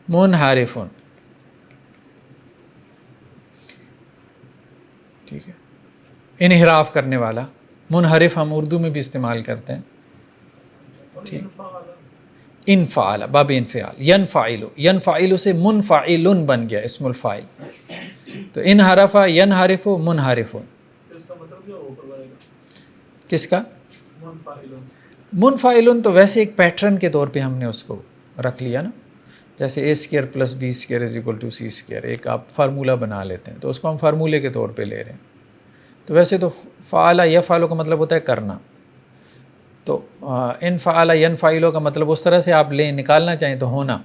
منحرف. ٹھیک ہے. انحراف کرنے والا، منحرف ہم اردو میں بھی استعمال کرتے ہیں. ٹھیک. انفعل باب انفعال. ینفعل، ینفعل سے منفعل بن گیا اسم الفاعل. تو انحرف ینحرف منحرف. کس کا؟ منفعل. تو ویسے ایک پیٹرن کے طور پہ ہم نے اس کو رکھ لیا نا، جیسے A square plus B square is equal to C square. ایک آپ فارمولہ بنا لیتے ہیں تو اس کو ہم فارمولے کے طور پہ لے رہے ہیں. تو ویسے تو فعل یفعل کا مطلب ہوتا ہے کرنا. تو انفعل ینفعل کا مطلب اس طرح سے آپ لیں، نکالنا چاہیں تو ہونا،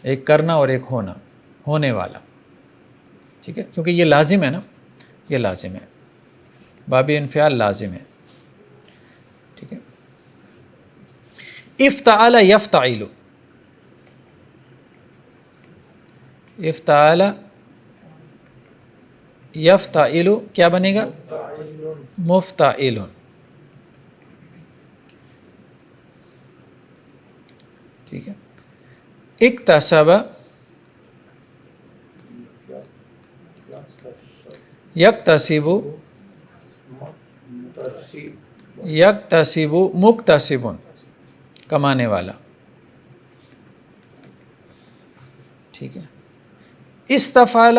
ایک کرنا اور ایک ہونا، ہونے والا. ٹھیک ہے. کیونکہ یہ لازم ہے نا، یہ لازم ہے. باب انفعال لازم ہے. ٹھیک ہے. افتعل یفتعل، افتعل یفتعل کیا بنے گا؟ مفتعل. ٹھیک ہے. اکتسب یکتسب یکتسب مکتسب کمانے والا. ٹھیک ہے. استفعل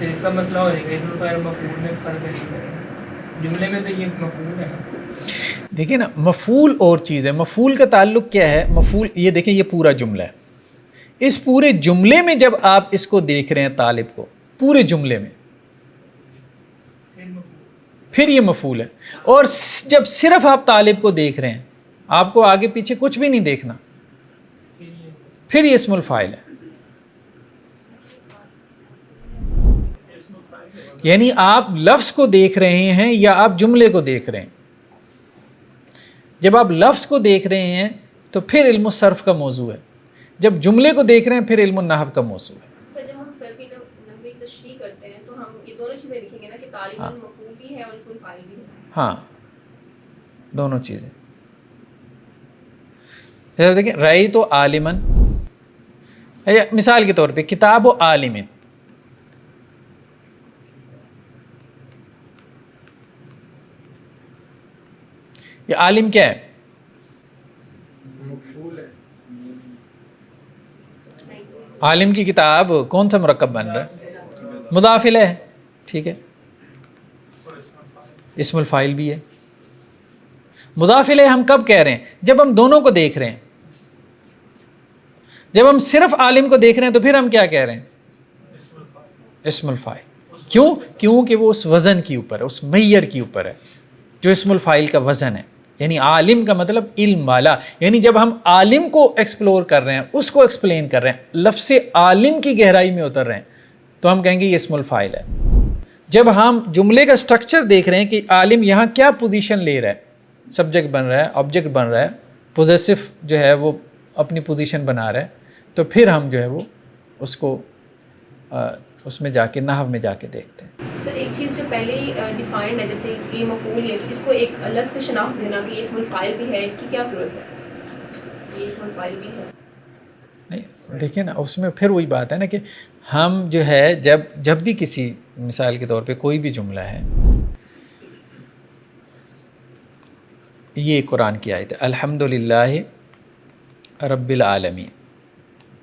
پھر اس کا مسئلہ ہو جائے گا اسم الفاعل مفعول میں فرق ہے جملے میں تو یہ مفعول ہے نا. دیکھیں نا مفعول اور چیز ہے. مفعول کا تعلق کیا ہے؟ مفعول یہ دیکھیں یہ پورا جملہ ہے. اس پورے جملے میں جب آپ اس کو دیکھ رہے ہیں طالب کو پورے جملے میں پھر یہ مفعول ہے. اور جب صرف آپ طالب کو دیکھ رہے ہیں آپ کو آگے پیچھے کچھ بھی نہیں دیکھنا پھر یہ اسم الفاعل ہے. یعنی آپ لفظ کو دیکھ رہے ہیں یا آپ جملے کو دیکھ رہے ہیں. جب آپ لفظ کو دیکھ رہے ہیں تو پھر علم الصرف کا موضوع ہے. جب جملے کو دیکھ رہے ہیں پھر علم النحو کا موضوع ہے. سر جب ہم صرفی نحوی تشریح کرتے ہیں تو ہم یہ دونوں چیزیں لکھیں گے نا کہ طالب علم مفعول بھی ہے اور اسم الفاعل بھی ہے. ہاں دونوں چیزیں. دیکھیں رأیت عالما مثال کے طور پہ کتاب و عالم. یہ عالم کیا ہے؟ عالم کی کتاب کون سا مرکب بن رہا ہے؟ مضاف الیہ ہے. ٹھیک ہے اسم الفاعل بھی ہے. مضاف الیہ ہم کب کہہ رہے ہیں؟ جب ہم دونوں کو دیکھ رہے ہیں. جب ہم صرف عالم کو دیکھ رہے ہیں تو پھر ہم کیا کہہ رہے ہیں؟ اسم الفاعل. کیوں؟ کیونکہ وہ اس وزن کی اوپر ہے, اس معیار کی اوپر ہے جو اسم الفاعل کا وزن ہے. یعنی عالم کا مطلب علم والا. یعنی جب ہم عالم کو ایکسپلور کر رہے ہیں اس کو ایکسپلین کر رہے ہیں لفظ عالم کی گہرائی میں اتر رہے ہیں تو ہم کہیں گے یہ اسم الفاعل ہے. جب ہم جملے کا سٹرکچر دیکھ رہے ہیں کہ عالم یہاں کیا پوزیشن لے رہا ہے, سبجیکٹ بن رہا ہے, آبجیکٹ بن رہا ہے, پوزیسو جو ہے وہ اپنی پوزیشن بنا رہا ہے, تو پھر ہم جو ہے وہ اس کو اس میں جا کے نحو میں جا کے دیکھتے ہیں. سر ایک چیز جو پہلے ہی ڈیفائنڈ ہے جیسے یہ مفعول ہے تو اس کو ایک الگ سے شناخت دینا کہ یہ اسم الفاعل بھی ہے, اس کی کیا ضرورت ہے؟ یہ اسم الفاعل بھی ہے. نہیں دیکھیں نا اس میں پھر وہی بات ہے نا کہ ہم جو ہے جب بھی کسی مثال کے طور پہ کوئی بھی جملہ ہے, یہ قرآن کی آیت ہے الحمدللہ رب العالمین.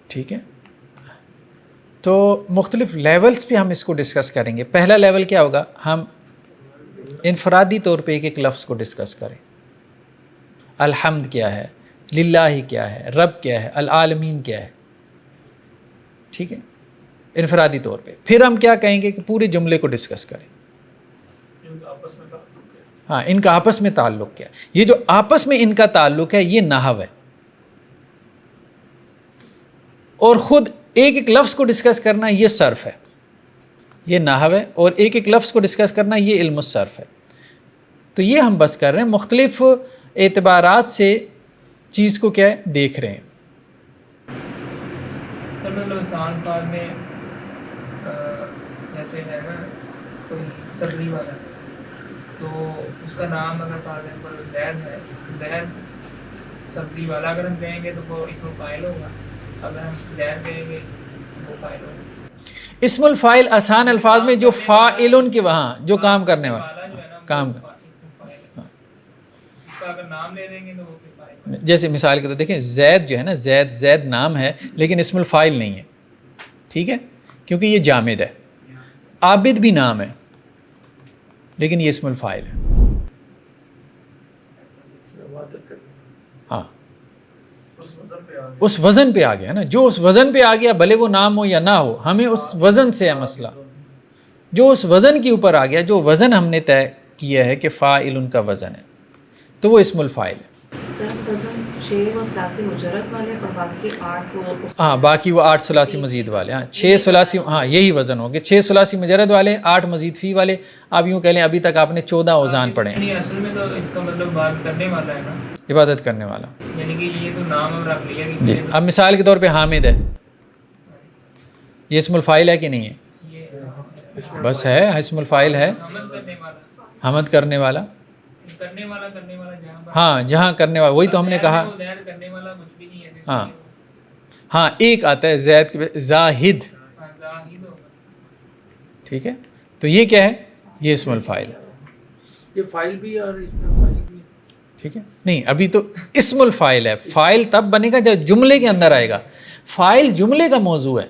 ٹھیک ہے تو مختلف لیولز پہ ہم اس کو ڈسکس کریں گے. پہلا لیول کیا ہوگا؟ ہم انفرادی طور پہ ایک ایک لفظ کو ڈسکس کریں. الحمد کیا ہے, للہ کیا ہے, رب کیا ہے, العالمین کیا ہے. ٹھیک ہے انفرادی طور پہ. پھر ہم کیا کہیں گے کہ پورے جملے کو ڈسکس کریں. ہاں ان کا آپس میں تعلق کیا ہے. یہ جو آپس میں ان کا تعلق ہے یہ نحو ہے. اور خود ایک ایک لفظ کو ڈسکس کرنا یہ صرف ہے, یہ نحو ہے. اور ایک ایک لفظ کو ڈسکس کرنا یہ علم الصرف ہے. تو یہ ہم بس کر رہے ہیں مختلف اعتبارات سے چیز کو کیا ہے دیکھ رہے ہیں. سر مطلب آسان فال میں جیسے ہے نا کوئی صبری والا تو اس کا نام اگر فار ایگزامپل زید ہے, زید صبری والا اگر ہم کہیں گے تو وہ اسم الفاعل ہوگا, اگر ہم زید کہیں گے تو وہ فاعل ہوگا. اسم الفاعل آسان الفاظ میں جو فاعلن کے وہاں جو کام کرنے والا جو ہے نا کام اس کا اگر نام لے لیں گے تو وہ فاعل. جیسے مثال کے طور دیکھیں زید جو ہے نا زید نام ہے لیکن اسم الفاعل نہیں ہے. ٹھیک ہے کیونکہ یہ جامد ہے. عابد بھی نام ہے لیکن یہ اسم الفاعل ہے. ہاں اس وزن پہ آ گیا نا, جو اس وزن پہ آ گیا بھلے وہ نام ہو یا نہ ہو, ہمیں اس وزن سے ہے مسئلہ. جو اس وزن کے اوپر آ گیا, جو وزن ہم نے طے کیا ہے کہ فاعل ان کا وزن ہے تو وہ اسم الفاعل ہے. ہاں باقی وہ 8 ثلاثی مزید والے. ہاں 6 ثلاثی, ہاں یہی وزن ہوں گے 6 ثلاثی مجرد والے 8 مزید فی والے. آپ یوں کہہ لیں ابھی تک آپ نے 14 اوزان پڑھے ہیں. اصل میں تو اس کا مطلب بات کرنے والا ہے نا, عبادت کرنے والا. یعنی کہ یہ تو نام ہم رکھ لیا کہ جی اب مثال کے طور پہ حامد ہے, یہ اسم الفاعل ہے کہ نہیں ہے؟ یہ بس ہے اسم الفاعل ہے. حمد کرنے والا, حمد کرنے والا, کرنے والا جہاں پر ہاں جہاں کرنے والا, وہی تو ہم نے کہا. زید کرنے والا کچھ بھی نہیں ہے. ہاں ہاں ایک آتا ہے زید کے زاہد. زاہد ہوگا. ٹھیک ہے تو یہ کیا ہے؟ یہ اسم الفاعل ہے. یہ فائل بھی ہے اور اسم الفاعل بھی ہے. ٹھیک ہے نہیں ابھی تو اسم الفاعل ہے. فاعل تب بنے گا جب جملے کے اندر آئے گا. فاعل جملے کا موضوع ہے,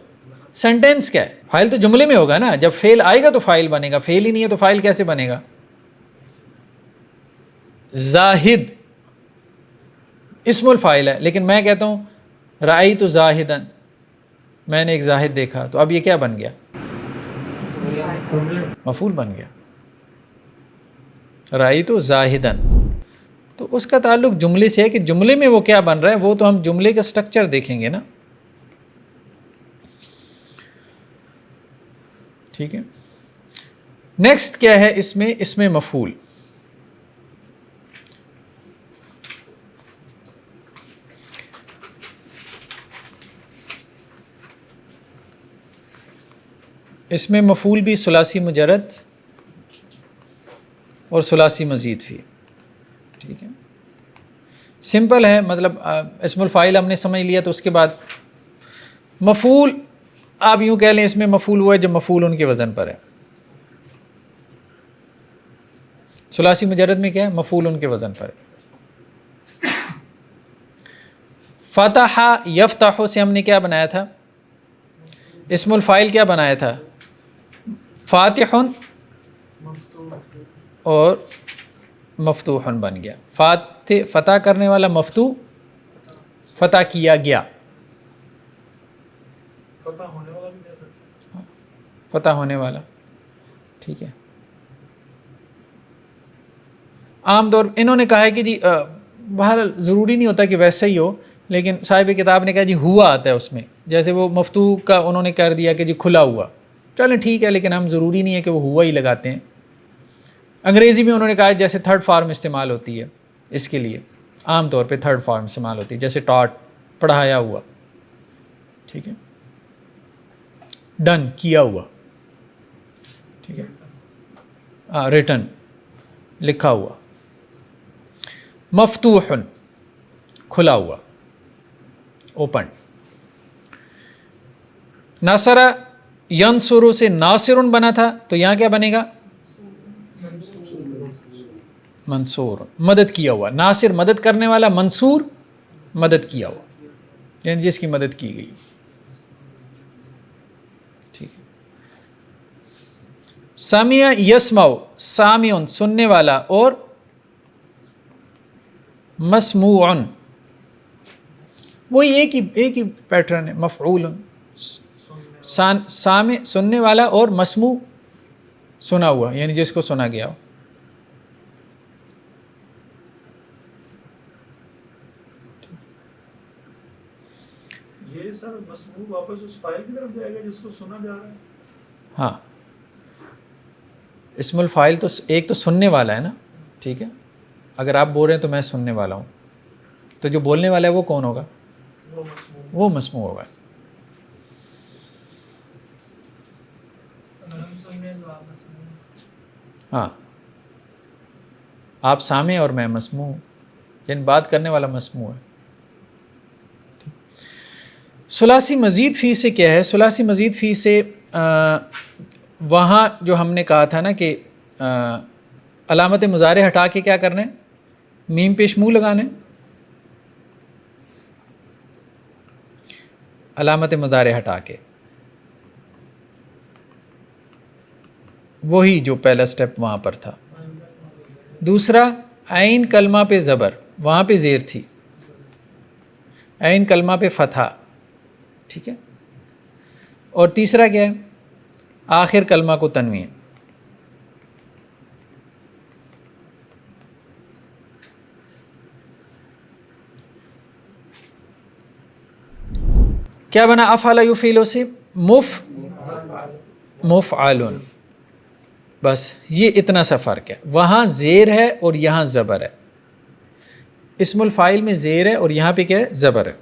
سینٹینس کیا ہے؟ فائل تو جملے میں ہوگا نا. جب فعل آئے گا تو فائل بنے گا, فعل ہی نہیں ہے تو فائل کیسے بنے گا؟ زاہد اسم الفائل ہے, لیکن میں کہتا ہوں رأیت زاہدن, میں نے ایک زاہد دیکھا, تو اب یہ کیا بن گیا؟ مفعول بن گیا. رأیت زاہدن, تو اس کا تعلق جملے سے ہے کہ جملے میں وہ کیا بن رہا ہے, وہ تو ہم جملے کا سٹرکچر دیکھیں گے نا. ٹھیک ہے. نیکسٹ کیا ہے اس میں؟ اس میں مفعول. اس میں مفعول بھی ثلاثی مجرد اور ثلاثی مزید فی. ٹھیک ہے, سمپل ہے. مطلب اسم الفاعل ہم نے سمجھ لیا, تو اس کے بعد مفعول آپ یوں کہہ لیں اس میں مفعول ہوا ہے جب مفعول ان کے وزن پر ہے. ثلاثی مجرد میں کیا ہے؟ مفعول ان کے وزن پر ہے. فتح یفتح سے ہم نے کیا بنایا تھا؟ اسم الفاعل کیا بنایا تھا؟ فاتح اور مفتوح بن گیا. فتح کرنے والا مفتوح, فتح کیا گیا. فتح ہونے والا بھی کہہ سکتے ہیں. فتح ہونے والا. ٹھیک ہے. عام طور انہوں نے کہا ہے کہ جی بہرحال ضروری نہیں ہوتا کہ ویسا ہی ہو, لیکن صاحب کتاب نے کہا جی ہوا آتا ہے اس میں, جیسے وہ مفتوح کا انہوں نے کر دیا کہ جی کھلا ہوا. چلیں ٹھیک ہے, لیکن ہم ضروری نہیں ہے کہ وہ ہوا ہی لگاتے ہیں. انگریزی میں انہوں نے کہا جیسے تھرڈ فارم استعمال ہوتی ہے اس کے لیے, عام طور پہ تھرڈ فارم استعمال ہوتی ہے, جیسے ٹاٹ پڑھایا ہوا. ٹھیک ہے, ڈن کیا ہوا. ٹھیک ہے, ریٹن لکھا ہوا. مفتوح کھلا ہوا, اوپن. نصر ینصر سے ناصر بنا تھا, تو یہاں کیا بنے گا؟ منصور, مدد کیا ہوا. ناصر مدد کرنے والا, منصور مدد کیا ہوا, یعنی جس کی مدد کی گئی. ٹھیک ہے. سامع یسمع, سامع سننے والا, اور مسموع وہی ایک ہی پیٹرن ہے. مفعول سامع سننے والا, اور مسموع سنا ہوا, یعنی جس کو سنا گیا ہو. یہ سر مسموع واپس اس فائل کی طرف جائے گا جس کو سنا جا رہا ہے. ہاں, اسم الفاعل تو ایک تو سننے والا ہے نا. ٹھیک ہے, اگر آپ بول رہے ہیں تو میں سننے والا ہوں, تو جو بولنے والا ہے وہ کون ہوگا؟ وہ مسموع. وہ مسموع ہوگا. اگر ہم سن رہے ہیں تو آپ مسموع. ہاں, آپ سامع اور میں مسموع, یعنی بات کرنے والا مسموع ہے. ثلاثی مزید فی سے کیا ہے؟ ثلاثی مزید فی سے وہاں جو ہم نے کہا تھا نا کہ علامت مضارع ہٹا کے کیا کرنا ہے؟ میم پیش منہ لگانا ہے. علامت مضارع ہٹا کے, وہی جو پہلا سٹیپ وہاں پر تھا. دوسرا عین کلمہ پہ زبر, وہاں پہ زیر تھی, عین کلمہ پہ فتحہ. ٹھیک ہے. اور تیسرا کیا ہے؟ آخر کلمہ کو تنوین. کیا بنا افعل یفعل سے؟ مفعل. بس یہ اتنا سا فرق ہے. وہاں زیر ہے اور یہاں زبر ہے. اسم الفاعل میں زیر ہے اور یہاں پہ کیا ہے؟ زبر ہے.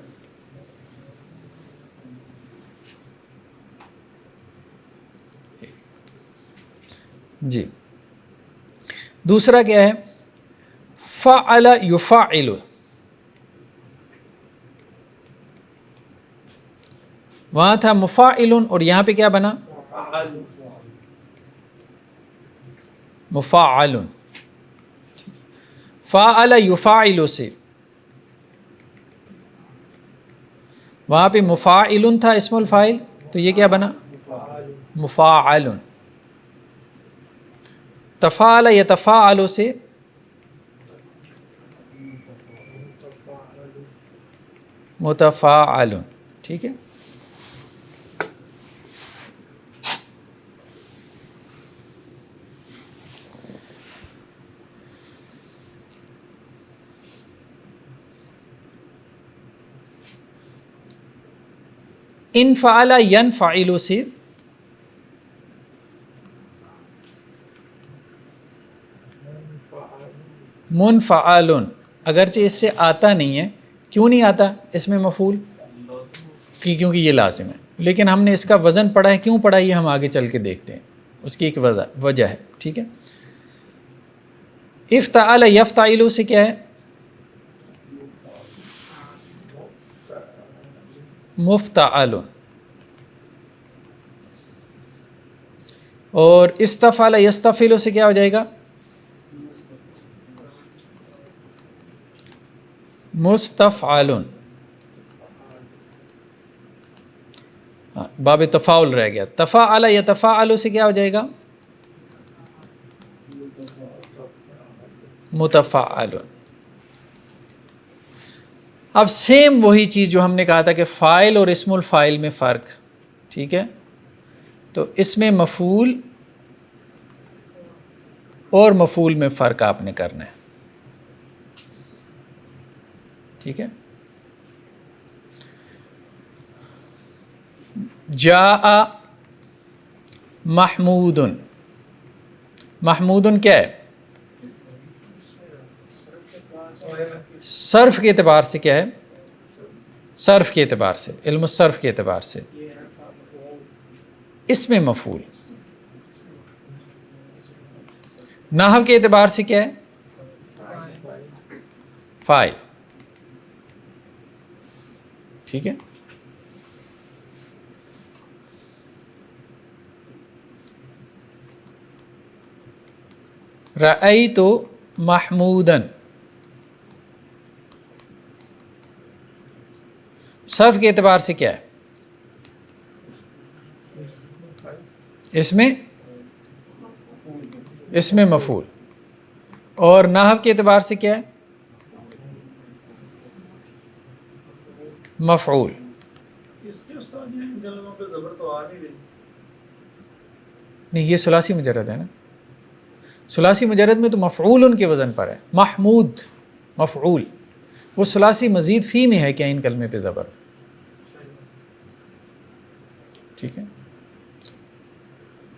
جی. دوسرا کیا ہے؟ فعل یفعل. وہاں تھا مفاعل اور یہاں پہ کیا بنا؟ مفاعل. فعل یفعل سے وہاں پہ مفاعل تھا اسم الفاعل, تو یہ کیا بنا؟ مفاعل. تفاعل یتفاعل سے متفاعل. ٹھیک ہے. انفعل ینفعل سے منفعل. اگرچہ اس سے آتا نہیں ہے. کیوں نہیں آتا اس میں مفعول؟ کیونکہ یہ لازم ہے. لیکن ہم نے اس کا وزن پڑھا ہے. کیوں پڑھا یہ ہم آگے چل کے دیکھتے ہیں. اس کی ایک وجہ ہے. ٹھیک ہے. افتعل یفتعل سے کیا ہے؟ مفتعل. اور استفعل یستفعل سے کیا ہو جائے گا؟ مستفعل. باب تفاعل رہ گیا. تفاعل یتفاعل سے کیا ہو جائے گا؟ متفاعل. اب سیم وہی چیز جو ہم نے کہا تھا کہ فاعل اور اسم الفاعل میں فرق. ٹھیک ہے. تو اس میں مفعول اور مفعول میں فرق آپ نے کرنا ہے. ٹھیک ہے. جاء محمود. محمود کیا ہے؟ صرف کے اعتبار سے کیا ہے؟ صرف کے اعتبار سے، علم الصرف کے اعتبار سے اس میں مفعول. نحو کے اعتبار سے کیا ہے؟ فاعل. ٹھیک ہے. رأیت محمودن. صرف کے اعتبار سے کیا ہے؟ اس میں مفعول. اور نحو کے اعتبار سے کیا ہے؟ مفعول. اس کے استاد یہ ان کلموں پہ زبر تو آ نہیں رہی. نہیں، یہ ثلاثی مجرد ہے نا. ثلاثی مجرد میں تو مفعول ان کے وزن پر ہے. محمود مفعول. وہ ثلاثی مزید فی میں ہے کیا ان کلمے پہ زبر؟ ٹھیک ہے.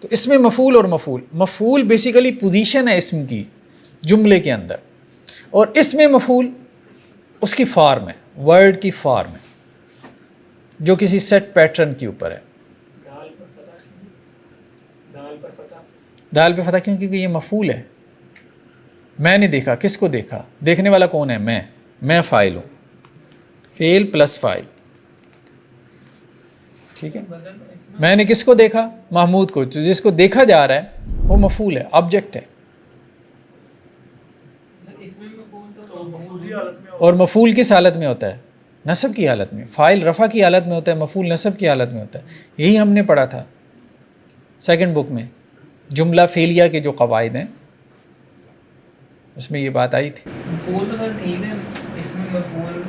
تو اس میں مفعول اور مفعول. مفعول بیسیکلی پوزیشن ہے اسم کی جملے کے اندر، اور اس میں مفعول اس کی فارم ہے، ورڈ کی فارم ہے جو کسی سیٹ پیٹرن کے اوپر ہے. دال پہ فتح کیوں؟ کیونکہ یہ مفعول ہے. میں نے دیکھا. کس کو دیکھا؟ دیکھنے والا کون ہے؟ میں فاعل ہوں. فعل پلس فاعل. ٹھیک ہے. میں نے کس کو دیکھا؟ محمود کو. جس کو دیکھا جا رہا ہے وہ مفعول ہے، آبجیکٹ ہے. اور مفعول کس حالت میں ہوتا ہے؟ نصب کی حالت میں. فاعل رفع کی حالت میں ہوتا ہے، مفعول نصب کی حالت میں ہوتا ہے. یہی ہم نے پڑھا تھا سیکنڈ بک میں. جملہ فعلیہ کے جو قواعد ہیں اس میں یہ بات آئی تھی. مفعول تو ٹھیک ہے، اس میں مفعول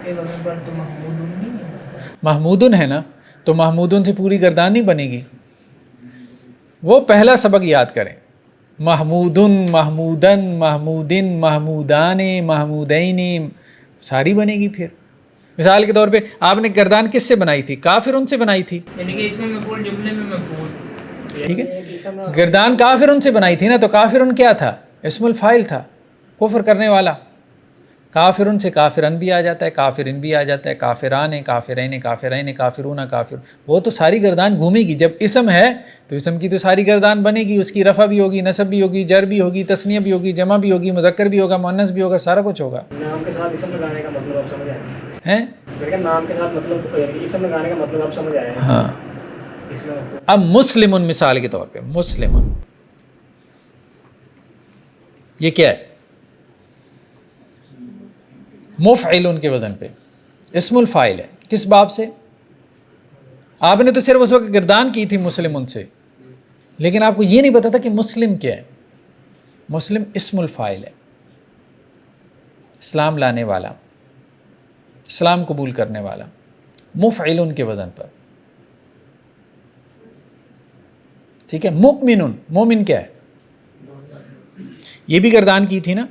کے وزن پر تو محمودن نہیں ہے. محمودن ہے نا، تو محمودن سے پوری گردان نہیں بنے گی. وہ پہلا سبق یاد کریں. محمودن، محمودن، محمودن، محمودان، محمودین ساری بنے گی. پھر مثال کے طور پہ آپ نے گردان کس سے بنائی تھی؟ کافرن سے بنائی تھی. یعنی کہ اس میں مفعول جملے میں مفعول. ٹھیک ہے. گردان کافرن سے بنائی تھی نا، تو کافرن کیا تھا؟ اسم الفاعل تھا، کفر کرنے والا. کافرن سے کافرن بھی آ جاتا ہے، کافرن بھی آ جاتا ہے، کافران، کافرین، کافرین، کافرون، کافر. وہ تو ساری گردان گھومے گی. جب اسم ہے تو اسم کی تو ساری گردان بنے گی. اس کی رفع بھی ہوگی، نصب بھی ہوگی، جر بھی ہوگی، تثنیہ بھی ہوگی، جمع بھی ہوگی، مذکر بھی ہوگا، مؤنث بھی ہوگا، سارا کچھ ہوگا. نام کے ساتھ اسم لگانے کا مطلب آپ سمجھ آئے ہیں؟ نام کے ساتھ مطلب اسم لگانے کا مطلب آپ سمجھ آئے. ہاں. اس میں اب مسلم مثال کے طور پہ، مسلم یہ کیا ہے؟ مفعل کے وزن پہ اسم الفاعل ہے. کس باب سے؟ آپ نے تو صرف اس وقت گردان کی تھی مسلم ان سے، لیکن آپ کو یہ نہیں پتا تھا کہ مسلم کیا ہے. مسلم اسم الفاعل ہے، اسلام لانے والا، اسلام قبول کرنے والا، مفعل کے وزن پر. ٹھیک ہے. مؤمن، مومن کیا ہے؟ یہ بھی گردان کی تھی نا،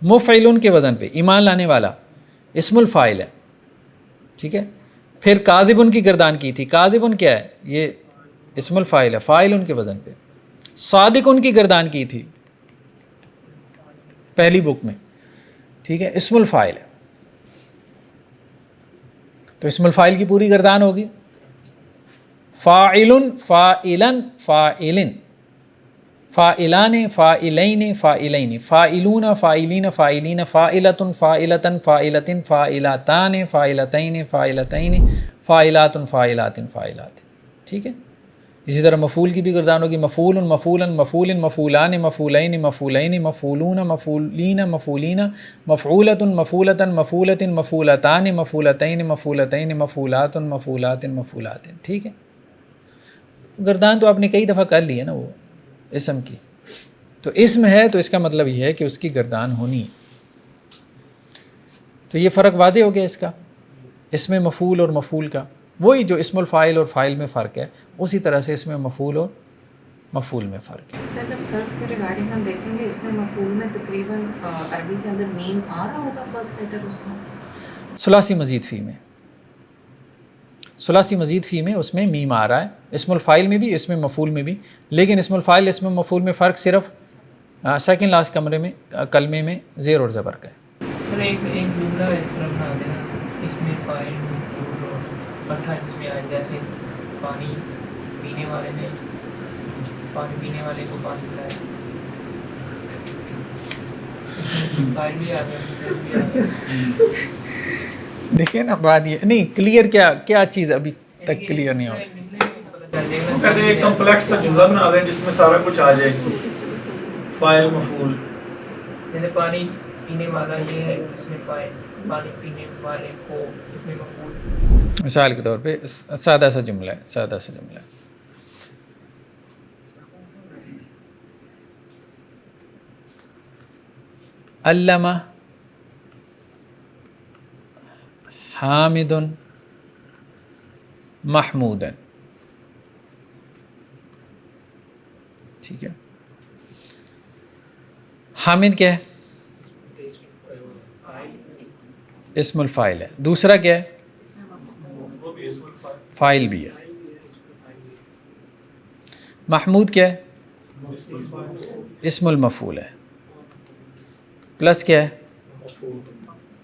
مفعل کے وزن پہ، ایمان لانے والا، اسم الفاعل ہے. ٹھیک ہے. پھر کاذب کی گردان کی تھی، کاذب کیا ہے؟ یہ اسم الفاعل ہے، فاعل ان کے وزن پہ. صادق ان کی گردان کی تھی پہلی بک میں. ٹھیک ہے. اسم الفاعل ہے. تو اسم الفاعل کی پوری گردان ہوگی. فاعل، فاعلن، فاعلن، فاعلان، فاعلین، فاعلین، فاعلون، فاعلین، فاعلین، فاعلۃ، فاعلۃ، فاعلۃ، فاعلاتان، فاعلتین، فاعلتین، فاعلات، فاعلات، فاعلات. ٹھیک ہے. اسی طرح مفعول کی بھی گردان ہوگی. مفعول، مفعولا، مفعول، مفعولان، مفعولین، مفعولین، مفعولون، مفعولین، مفعولین، مفعولۃ، مفعولۃ، مفعولۃ، مفعولتان، مفعولتین، مفعولتین، مفعولات، مفعولات، مفعولات. ٹھیک ہے. گردان تو آپ نے کئی دفعہ کر لی ہے نا وہ اسم کی. تو اسم ہے تو اس کا مطلب یہ ہے کہ اس کی گردان ہونی. تو یہ فرق واضح ہو گیا اس کا، اسم مفعول اور مفعول کا. وہی جو اسم الفاعل اور فاعل میں فرق ہے، اسی طرح سے اسم مفعول اور مفعول میں فرق ہے. سر جب صرف کے ریگارڈنگ ہم دیکھیں گے اس میں مفعول میں تقریباً عربی کے اندر میم آ رہا ہوگا فرسٹ لیٹر اس کا، ثلاثی مزید فی میں، ثلاثی مزید فی میں اس میں میم آ رہا ہے، اسم الفاعل میں بھی، اسم مفعول میں بھی. لیکن اسم الفاعل اسم مفعول میں فرق صرف سیکنڈ لاسٹ کلمے میں زیر اور زبر کا ہے. سر ایک جملہ ایسا بنا دینا اس میں فاعل مفعول اور پٹھا اس میں آئے، جیسے پانی پینے والے نے پانی پینے والے کو پانی پلایا، فاعل بھی آ گیا. دیکھیں نا بات یہ نہیں کلیئر، کیا چیز ابھی تک کلیئر نہیں ہو. کہتے ہیں ایک کمپلیکس سا جملہ بنا دیں جس میں سارا کچھ آ جائے، فاعل مفعول. جیسے پانی پینے والا یہ ہے اس میں فاعل، پانی پینے والے کو اس میں مفعول. مثال کے طور پہ سادہ سا جملہ ہے، سادہ سا جملہ ہے. علامہ حامد محمود. ٹھیک ہے. حامد کیا ہے؟ اسم الفاعل ہے. دوسرا کیا ہے؟ وہ بھی اسم الفاعل. فاعل بھی ہے. محمود کیا ہے؟ اسم الفاعل. اسم المفعول ہے. پلس کیا ہے؟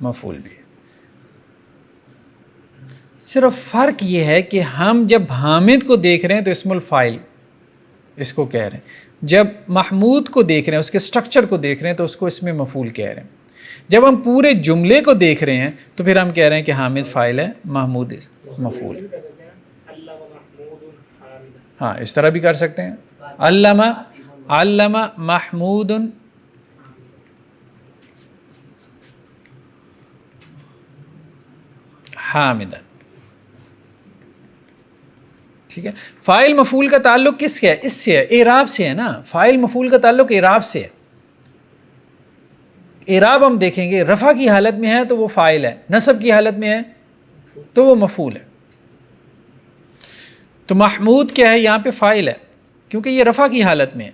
مفعول بھی ہے. صرف فرق یہ ہے کہ ہم جب حامد کو دیکھ رہے ہیں تو اسم الفاعل اس کو کہہ رہے ہیں، جب محمود کو دیکھ رہے ہیں، اس کے سٹرکچر کو دیکھ رہے ہیں تو اس کو اسم مفعول کہہ رہے ہیں. جب ہم پورے جملے کو دیکھ رہے ہیں تو پھر ہم کہہ رہے ہیں کہ حامد فاعل ہے، محمود مفعول. ہاں اس طرح بھی کر سکتے ہیں. علامہ محمود حامدن. ٹھیک ہے. فاعل مفعول کا تعلق کس سے ہے؟ اس سے ہے، اعراب سے ہے نا. فاعل مفعول کا تعلق اعراب سے ہے. اعراب ہم دیکھیں گے، رفع کی حالت میں ہے تو وہ فاعل ہے، نصب کی حالت میں ہے تو وہ مفعول ہے. تو محمود کیا ہے؟ یہاں پہ فاعل ہے کیونکہ یہ رفع کی حالت میں ہے،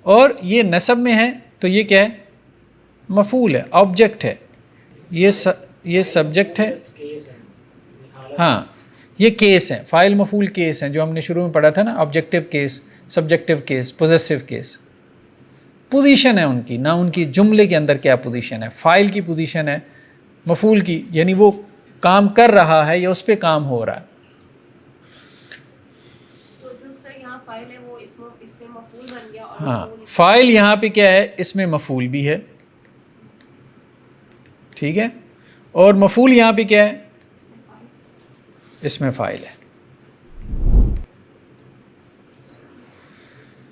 اور یہ نصب میں ہے تو یہ کیا ہے؟ مفعول ہے، آبجیکٹ ہے. یہ سبجیکٹ ہے. ہاں یہ کیس ہیں، فاعل مفعول کیس ہیں جو ہم نے شروع میں پڑھا تھا نا، objective case, subjective case, possessive case. Position ہے ان کی، نہ ان کی جملے کے اندر کیا پوزیشن ہے. فاعل کی پوزیشن ہے مفعول کی، یعنی وہ کام کر رہا ہے یا اس پہ کام ہو رہا ہے. تو دوسرا یہاں فاعل ہے وہ اس میں مفعول بن گیا، اور ہاں فاعل یہاں پہ کیا ہے؟ اس میں مفعول بھی ہے. ٹھیک ہے. اور مفعول یہاں پہ کیا ہے؟ اس میں فاعل ہے.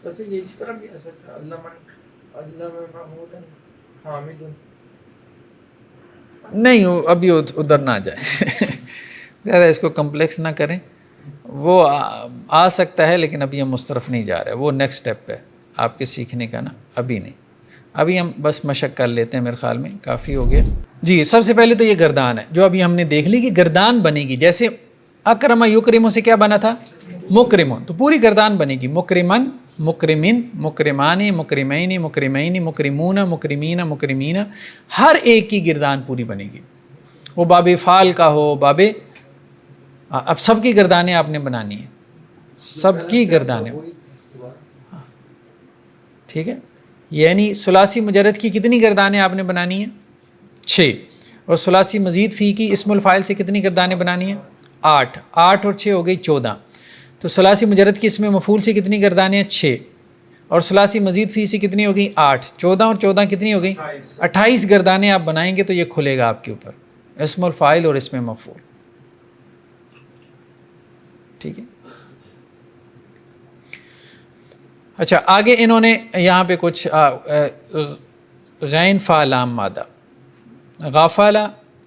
تو پھر یہ اس طرح بھی ایسا تھا، علامہ محمود حامد. نہیں ابھی ادھر نہ جائے. زیادہ اس کو کمپلیکس نہ کریں. وہ آ سکتا ہے لیکن ابھی ہم مسترف نہیں جا رہے, وہ نیکسٹ اسٹیپ ہے آپ کے سیکھنے کا نا, ابھی نہیں. ابھی ہم بس مشق کر لیتے ہیں, میرے خیال میں کافی ہو گیا. جی سب سے پہلے تو یہ گردان ہے جو ابھی ہم نے دیکھ لی کہ گردان بنے گی. جیسے اکرم یکرم سے کیا بنا تھا؟ مکرمون, تو پوری گردان بنے گی. مکرمن, مکرمن, مکرمانی, مکرمین, مکرمین, مکرمون, مکرمین, مکرمین, ہر ایک کی گردان پوری بنے گی. وہ باب فعال کا ہو, باب, اب سب کی گردانیں آپ نے بنانی ہیں, سب کی گردانیں. ٹھیک ہے, یعنی ثلاثی مجرد کی کتنی گردانیں آپ نے بنانی ہیں؟ 6. اور ثلاثی مزید فی کی اسم الفاعل سے کتنی گردانیں بنانی ہیں؟ 8. 8 اور 6 ہو گئی 14. تو ثلاثی مجرد کی اسم مفعول سے کتنی گردانیں ہیں؟ 6. اور ثلاثی مزید فی سے کتنی ہو گئی؟ 8. 14 اور 14 کتنی ہو گئی؟ 28 گردانیں آپ بنائیں گے تو یہ کھلے گا آپ کے اوپر اسم الفاعل اور اسم مفعول. ٹھیک ہے. اچھا آگے انہوں نے یہاں پہ کچھ غین فا لام مادہ, غافل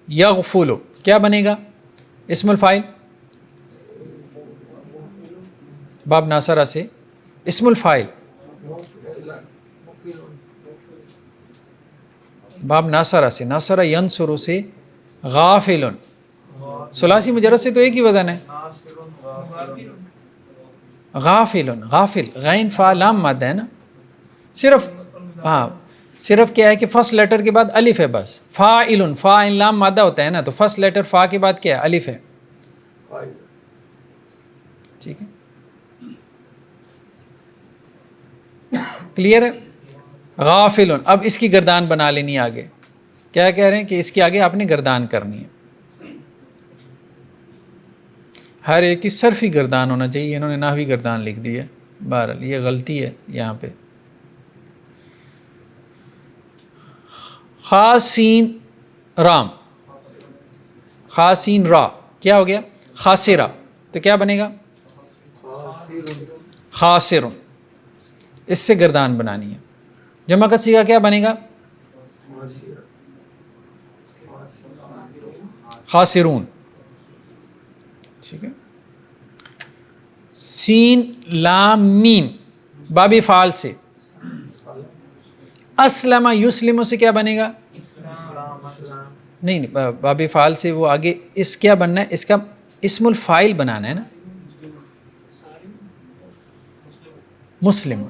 یغفل, کیا بنے گا؟ اسم الفاعل باب ناصرہ سے, اسم الفاعل باب ناصرہ سے, ناصرہ ینصر سے, غافل, ثلاثی مجرد سے تو ایک ہی وزن ہے, غافل, غافل, غین فا لام مادہ ہے نا, صرف ہاں صرف کیا ہے کہ فرسٹ لیٹر کے بعد الف ہے بس. فاعل, فا لام مادہ ہوتا ہے نا, تو فرسٹ لیٹر فا کے بعد کیا ہے؟ الف ہے. ٹھیک ہے, کلیئر ہے. غافل, اب اس کی گردان بنا لینی آگے. کیا کہہ رہے ہیں کہ اس کے آگے آپ نے گردان کرنی ہے. ہر ایک کی صرفی گردان ہونا چاہیے, انہوں نے نحوی گردان لکھ دی ہے. بہرحال یہ غلطی ہے یہاں پہ. خاسین رام, خاسین را, کیا ہو گیا؟ خاسرہ, تو کیا بنے گا؟ خاسر, اس سے گردان بنانی ہے. جمع کا صیغہ کیا بنے گا؟ خاسرون. ٹھیک ہے. سین لام میم باب فعال سے, اسلم یسلم سے کیا بنے گا؟ نہیں باب فعال سے وہ آگے اس کیا بننا ہے؟ اس کا اسم الفاعل بنانا ہے نا, مسلم,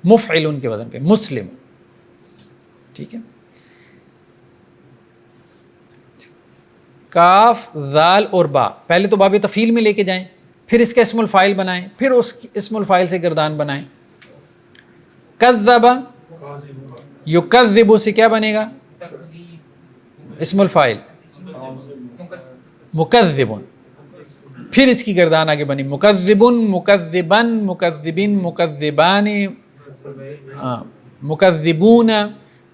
مفعلون کے وزن پہ مسلم. ٹھیک ہے. کاف ذال اور با, پہلے تو باب تفعیل میں لے کے جائیں, پھر اس کا اسم الفاعل بنائیں, پھر اس اسم الفاعل سے گردان بنائیں. کذب یکذب سے کیا بنے گا؟ اسم الفاعل مکذب, پھر اس کی گردان آگے بنی مکذب, مکذبن, مکذبین, مکذبان, مکذبون.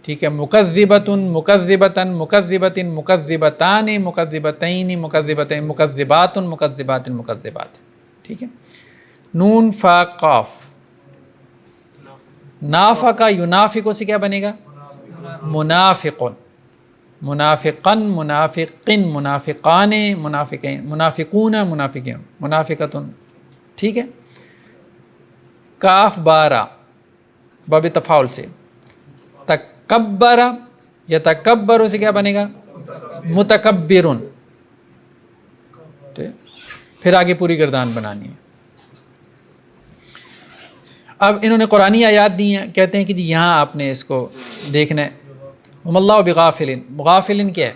ٹھیک ہے. مکذبۃ, مکذبتن, مکذبۃ, مکذبتان, مکذبتین, مکذبتین, مکذبات, مکذبات, مکذبات. ٹھیک ہے. نون فا قاف, نافقہ ینافقو سے کیا بنے گا؟ منافقن, منافقن, منافقن, منافقان, منافقین, منافقون, منافقین, منافقتن. ٹھیک ہے. کاف بارہ باب تفاعل سے, تکبر یتکبر سے کیا بنے گا؟ متکبرن. پھر آگے پوری گردان بنانی ہے. اب انہوں نے قرآنی آیات دی ہیں, کہتے ہیں کہ جی یہاں آپ نے اس کو دیکھنا ہے. وما اللہ بغافلن, غافلن کیا ہے؟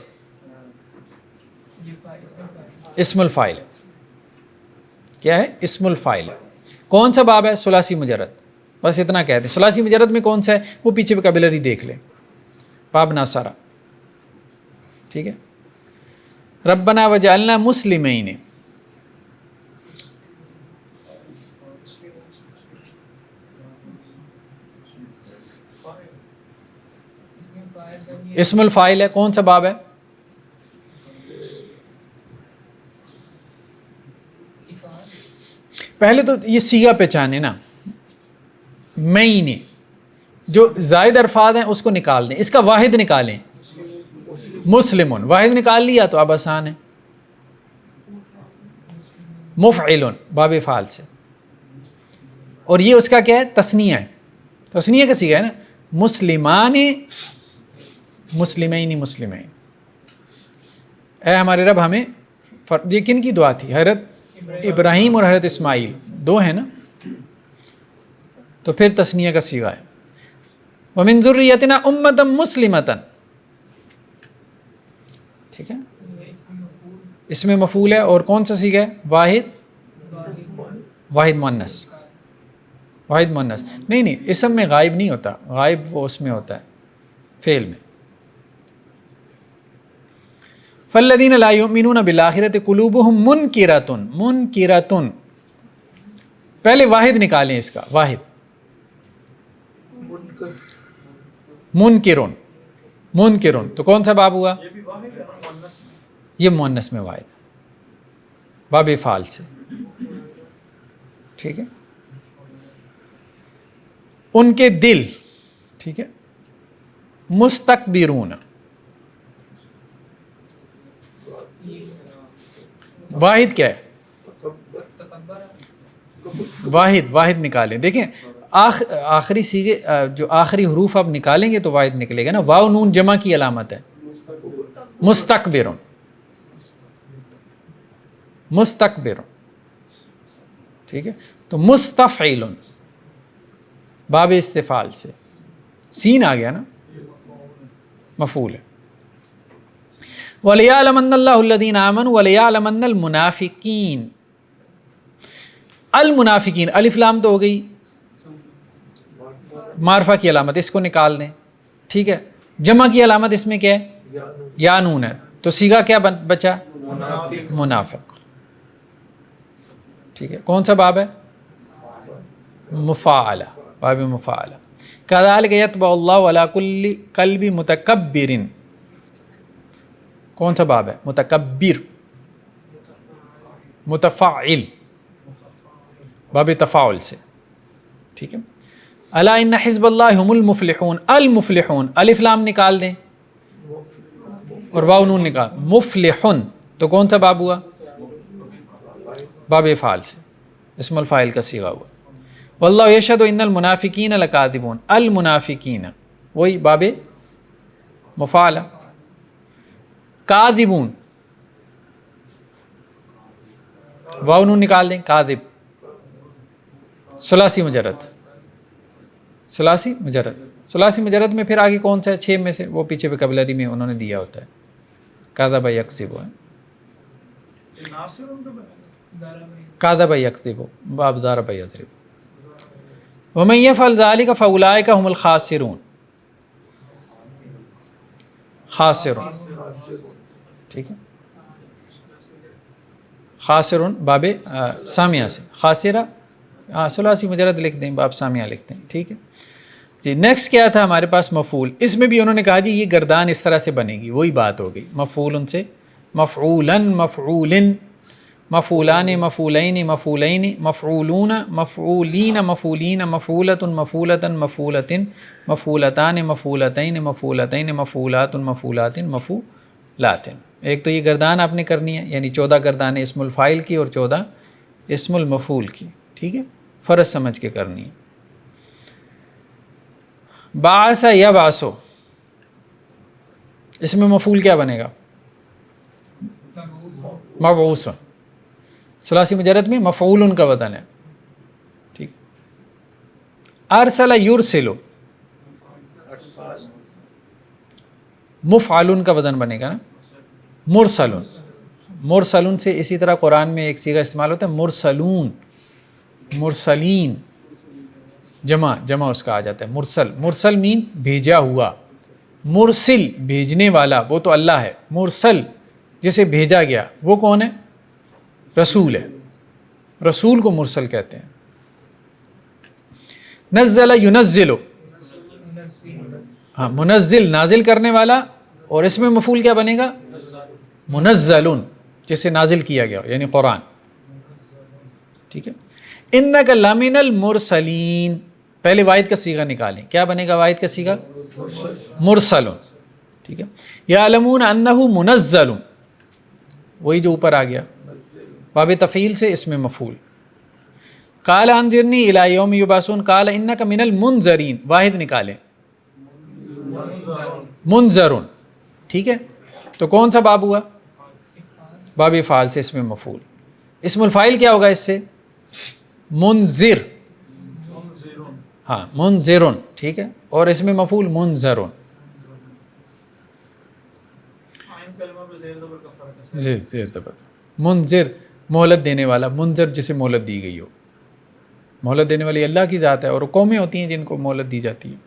اسم الفاعل. کیا ہے؟ اسم الفاعل. کون سا باب ہے؟ ثلاثی مجرد. بس اتنا کہتے ہیں. ثلاثی مجرد میں کون سا ہے وہ پیچھے وکیبلری دیکھ لیں, باب ناصرہ. ٹھیک ہے. ربنا وجعلنا مسلمین, اسم الفاعل ہے. کون سا باب ہے؟ پہلے تو یہ صیغہ پہچانے نا, مین, جو زائد الفاظ ہیں اس کو نکال دیں, اس کا واحد نکالیں. مسلمون, واحد نکال لیا تو اب آسان ہے. مفعل باب فعل سے، اور یہ اس کا کیا ہے؟ تثنیہ ہے، تثنیہ کا صیغہ ہے نا، مسلمان مسلمین مسلمین، اے ہمارے رب ہمیں یہ کن کی دعا تھی؟ حضرت ابراہیم اور حضرت اسماعیل، دو ہیں نا، تو پھر تثنیہ کا صیغہ ہے۔ وَمِن ذُرِّيَّتِنَا أُمَّةً مُسْلِمَةً، ٹھیک ہے، اس میں مفعول ہے، اور کون سا صیغہ ہے؟ واحد مؤنث، واحد مؤنث، نہیں اسم میں غائب نہیں ہوتا، غائب وہ اس میں ہوتا ہے فعل میں۔ فَالَّذِينَ لَا يُؤْمِنُونَ بِالْآخِرَةِ قُلُوبُهُمْ مُنْكِرَةٌ، پہلے واحد نکالیں اس کا، واحد، منکرون، تو کون سا باب ہوا؟ یہ مؤنث میں واحد، باب فعال سے، ٹھیک ہے۔ ان کے دل، ٹھیک ہے، مستکبرون، واحد کیا ہے؟ واحد نکالیں، دیکھیں آخری صیغے جو آخری حروف آپ نکالیں گے تو واحد نکلے گا نا، واو نون جمع کی علامت ہے، مستکبرون، ٹھیک ہے، تو مستفعلن باب استفعال سے، سین آ گیا نا، مفعول ہے۔ وَلِيَعْلَمَنَّ اللَّهُ الَّذِينَ آمَنُوا وَلِيَعْلَمَنَّ الْمُنَافِقِينَ، المنافقین، الف لام تو ہو گئی معرفہ کی علامت، اس کو نکال دیں، ٹھیک ہے، جمع کی علامت اس میں کیا ہے؟ یا نون ہے، تو صیغہ کیا بچا؟ منافق، ٹھیک ہے، کون سا باب ہے؟ مفاعلہ، باب مفاعلہ۔ کذالک یطبع اللہ علی کل قلب متکبر، کون سا باب ہے؟ متکبر، متفاعل، باب تفاعل سے، ٹھیک ہے۔ الا ان حزب اللہ هم المفلحون، المفلحون، الف لام نکال دیں اور واو نون نکال، مفلحون، تو کون سا باب ہوا؟ باب فعال سے، اسم الفاعل کا صیغہ ہوا۔ واللہ یشہد ان المنافقین لکاذبون، المنافقین، وہی باب مفاعلہ۔ کاذبون، واو نون نکال دیں، کاذب، ثلاثی مجرد، ثلاثی مجرد، ثلاثی مجرد میں پھر آگے کون سا ہے؟ 6 میں سے، وہ پیچھے وکیبلری میں انہوں نے دیا ہوتا ہے، کاذب یکذب ہے، کاذب یکذب، باب ضرب یضرب۔ ومن یفعل ذلک فاولئک هم الخاسرون، خاسرون، ٹھیک ہے، خاسرون باب سامیہ سے، خاسرہ ثلاثی مجرد لکھ دیں، باب سامیہ لکھ دیں، ٹھیک ہے جی۔ نیکسٹ کیا تھا ہمارے پاس؟ مفعول، اس میں بھی انہوں نے کہا جی یہ گردان اس طرح سے بنے گی، وہی بات ہو گئی، مفعول ان سے، مفعولن، مفعولن، مفعولان، مفعولین، مفعولین، مفعولون، مفعولین، مفعولین، مفعولۃ، مفعولۃ، مفعولۃ، مفعولتان، مفعولتین، مفعولتین، مفعولات، مفعولات، مفعولات۔ ایک تو یہ گردان آپ نے کرنی ہے، یعنی 14 گردانیں اسم الفاعل کی اور 14 اسم المفعول کی، ٹھیک ہے، فرض سمجھ کے کرنی ہے۔ باعث یبعث، اس میں مفعول کیا بنے گا؟ مبعوث، ثلاثی مجرد میں مفعول کا وزن ہے، ٹھیک۔ ارسل یرسل، مفعل کا وزن بنے گا نا، مرسل، مرسلون سے اسی طرح قرآن میں ایک صیغہ استعمال ہوتا ہے مرسلون، مرسلین، جمع اس کا آ جاتا ہے، مرسل، مرسل مین بھیجا ہوا، مرسل بھیجنے والا وہ تو اللہ ہے، مرسل جسے بھیجا گیا وہ کون ہے؟ رسول ہے، رسول کو مرسل کہتے ہیں۔ نزل ینزل، ہاں منزل نازل کرنے والا، اور اس میں مفعول کیا بنے گا؟ منزلن، جسے نازل کیا گیا یعنی قرآن، ٹھیک ہے۔ انک لمن المرسلین، پہلے واحد کا صیغہ نکالیں، کیا بنے گا واحد کا صیغہ؟ مرسل، ٹھیک ہے۔ یعلمون انہ منزل، وہی جو اوپر آ گیا، باب تفعیل سے اسم مفعول. قال انظرنی الی یوم یبعثون قال انک من المنذرین. واحد نکالیں. منذرون. ٹھیک ہے. تو کون سا باب ہوا؟ باب افعال سے اسم مفعول. اسم الفاعل کیا ہوگا اس سے؟ منذر. ہاں منذرون. ٹھیک ہے. اور اسم مفعول منذرون. زیر زبر. منذر مہلت دینے والا. منذر جسے مہلت دی گئی ہو. مہلت دینے والی اللہ کی ذات ہے اور قومیں ہوتی ہیں جن کو مہلت دی جاتی ہے.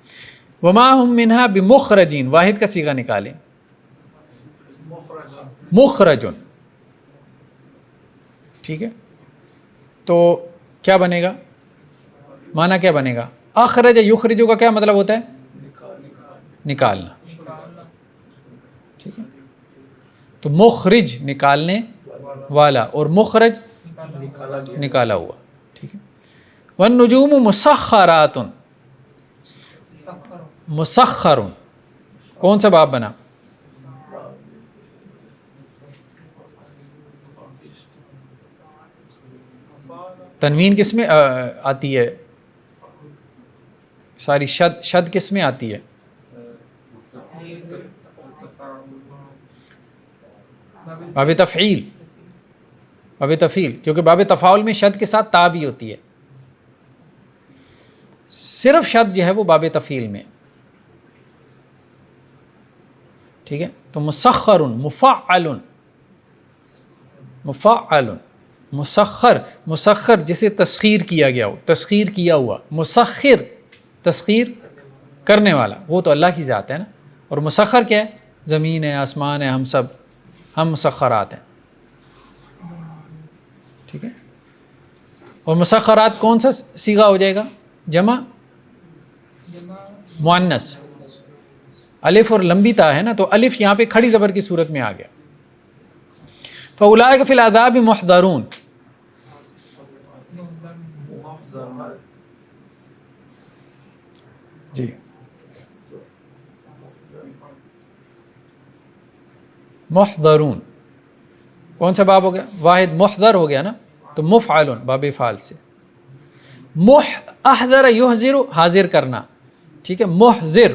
وما ہم منہا بمخرجین. واحد کا صیغہ نکالیں. مخرجن. ٹھیک ہے. تو کیا بنے گا؟ معنی کیا بنے گا؟ اخرج یخرجو کا کیا مطلب ہوتا ہے؟ نکالنا. ٹھیک ہے. تو مخرج نکالنے والا اور مخرج نکالا ہوا. ٹھیک ہے. والنجوم مسخرات. مسخر. کون سا باب بنا؟ تنوین کس میں آتی ہے؟ ساری شد کس میں آتی ہے؟ باب تفعیل. باب تفعیل کیونکہ باب تفاعل میں شد کے ساتھ تا بھی ہوتی ہے. صرف شد جو ہے وہ باب تفعیل میں. ٹھیک ہے. تو مسخر مفعل. مفعل مسخر. مسخر جسے تسخیر کیا گیا ہو. تسخیر کیا ہوا. مسخر تسخیر کرنے والا. وہ تو اللہ کی ذات ہے نا. اور مسخر کیا ہے؟ زمین ہے، آسمان ہے، ہم سب ہم مسخرات ہیں. ٹھیک ہے. اور مسخرات کون سا صیغہ ہو جائے گا؟ جمع مؤنث. الف اور لمبی تا ہے نا، تو الف یہاں پہ کھڑی زبر کی صورت میں آ گیا. فاولئک فی العذاب محضرون. جی محضرون کون سا باب ہو گیا؟ واحد. محضر ہو گیا نا، تو مفعل باب فعال سے. احضر یحضر حاضر کرنا. ٹھیک ہے. محضر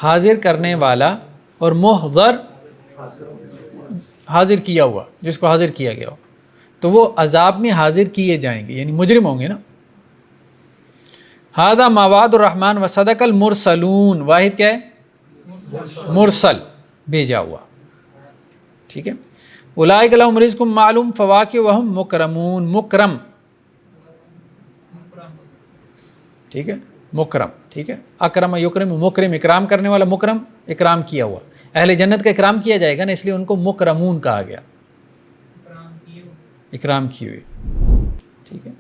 حاضر کرنے والا اور محضر حاضر کیا ہوا، جس کو حاضر کیا گیا ہو. تو وہ عذاب میں حاضر کیے جائیں گے، یعنی مجرم ہوں گے نا. ھذا ما وعد الرحمن وصدق المرسلون. واحد کیا ہے؟ مرسل بھیجا ہوا. ٹھیک ہے. اولئک لہم رزق معلوم فواکہ وہم مکرمون. مکرم. ٹھیک ہے. مکرم. ٹھیک ہے. اکرم یکرم. مکرم اکرام کرنے والا. مکرم اکرام کیا ہوا. اہل جنت کا اکرام کیا جائے گا نا، اس لیے ان کو مکرمون کہا گیا. اکرام کی ہوئی. ٹھیک ہے.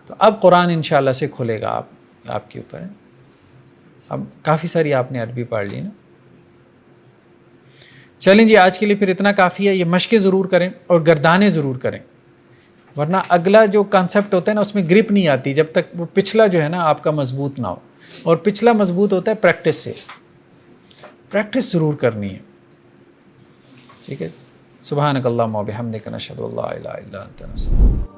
تو اب قرآن انشاءاللہ سے کھلے گا آپ کے اوپر ہے. اب کافی ساری آپ نے عربی پڑھ لی نا. چلیں جی آج کے لیے پھر اتنا کافی ہے. یہ مشقیں ضرور کریں اور گردانیں ضرور کریں، ورنہ اگلا جو کانسیپٹ ہوتا ہے نا اس میں گرپ نہیں آتی جب تک وہ پچھلا جو ہے نا آپ کا مضبوط نہ ہو. اور پچھلا مضبوط ہوتا ہے پریکٹس سے. پریکٹس ضرور کرنی ہے. ٹھیک ہے. سبحانک اللہم و بحمدک نشہد ان لا الہ الا انت نستغفرک.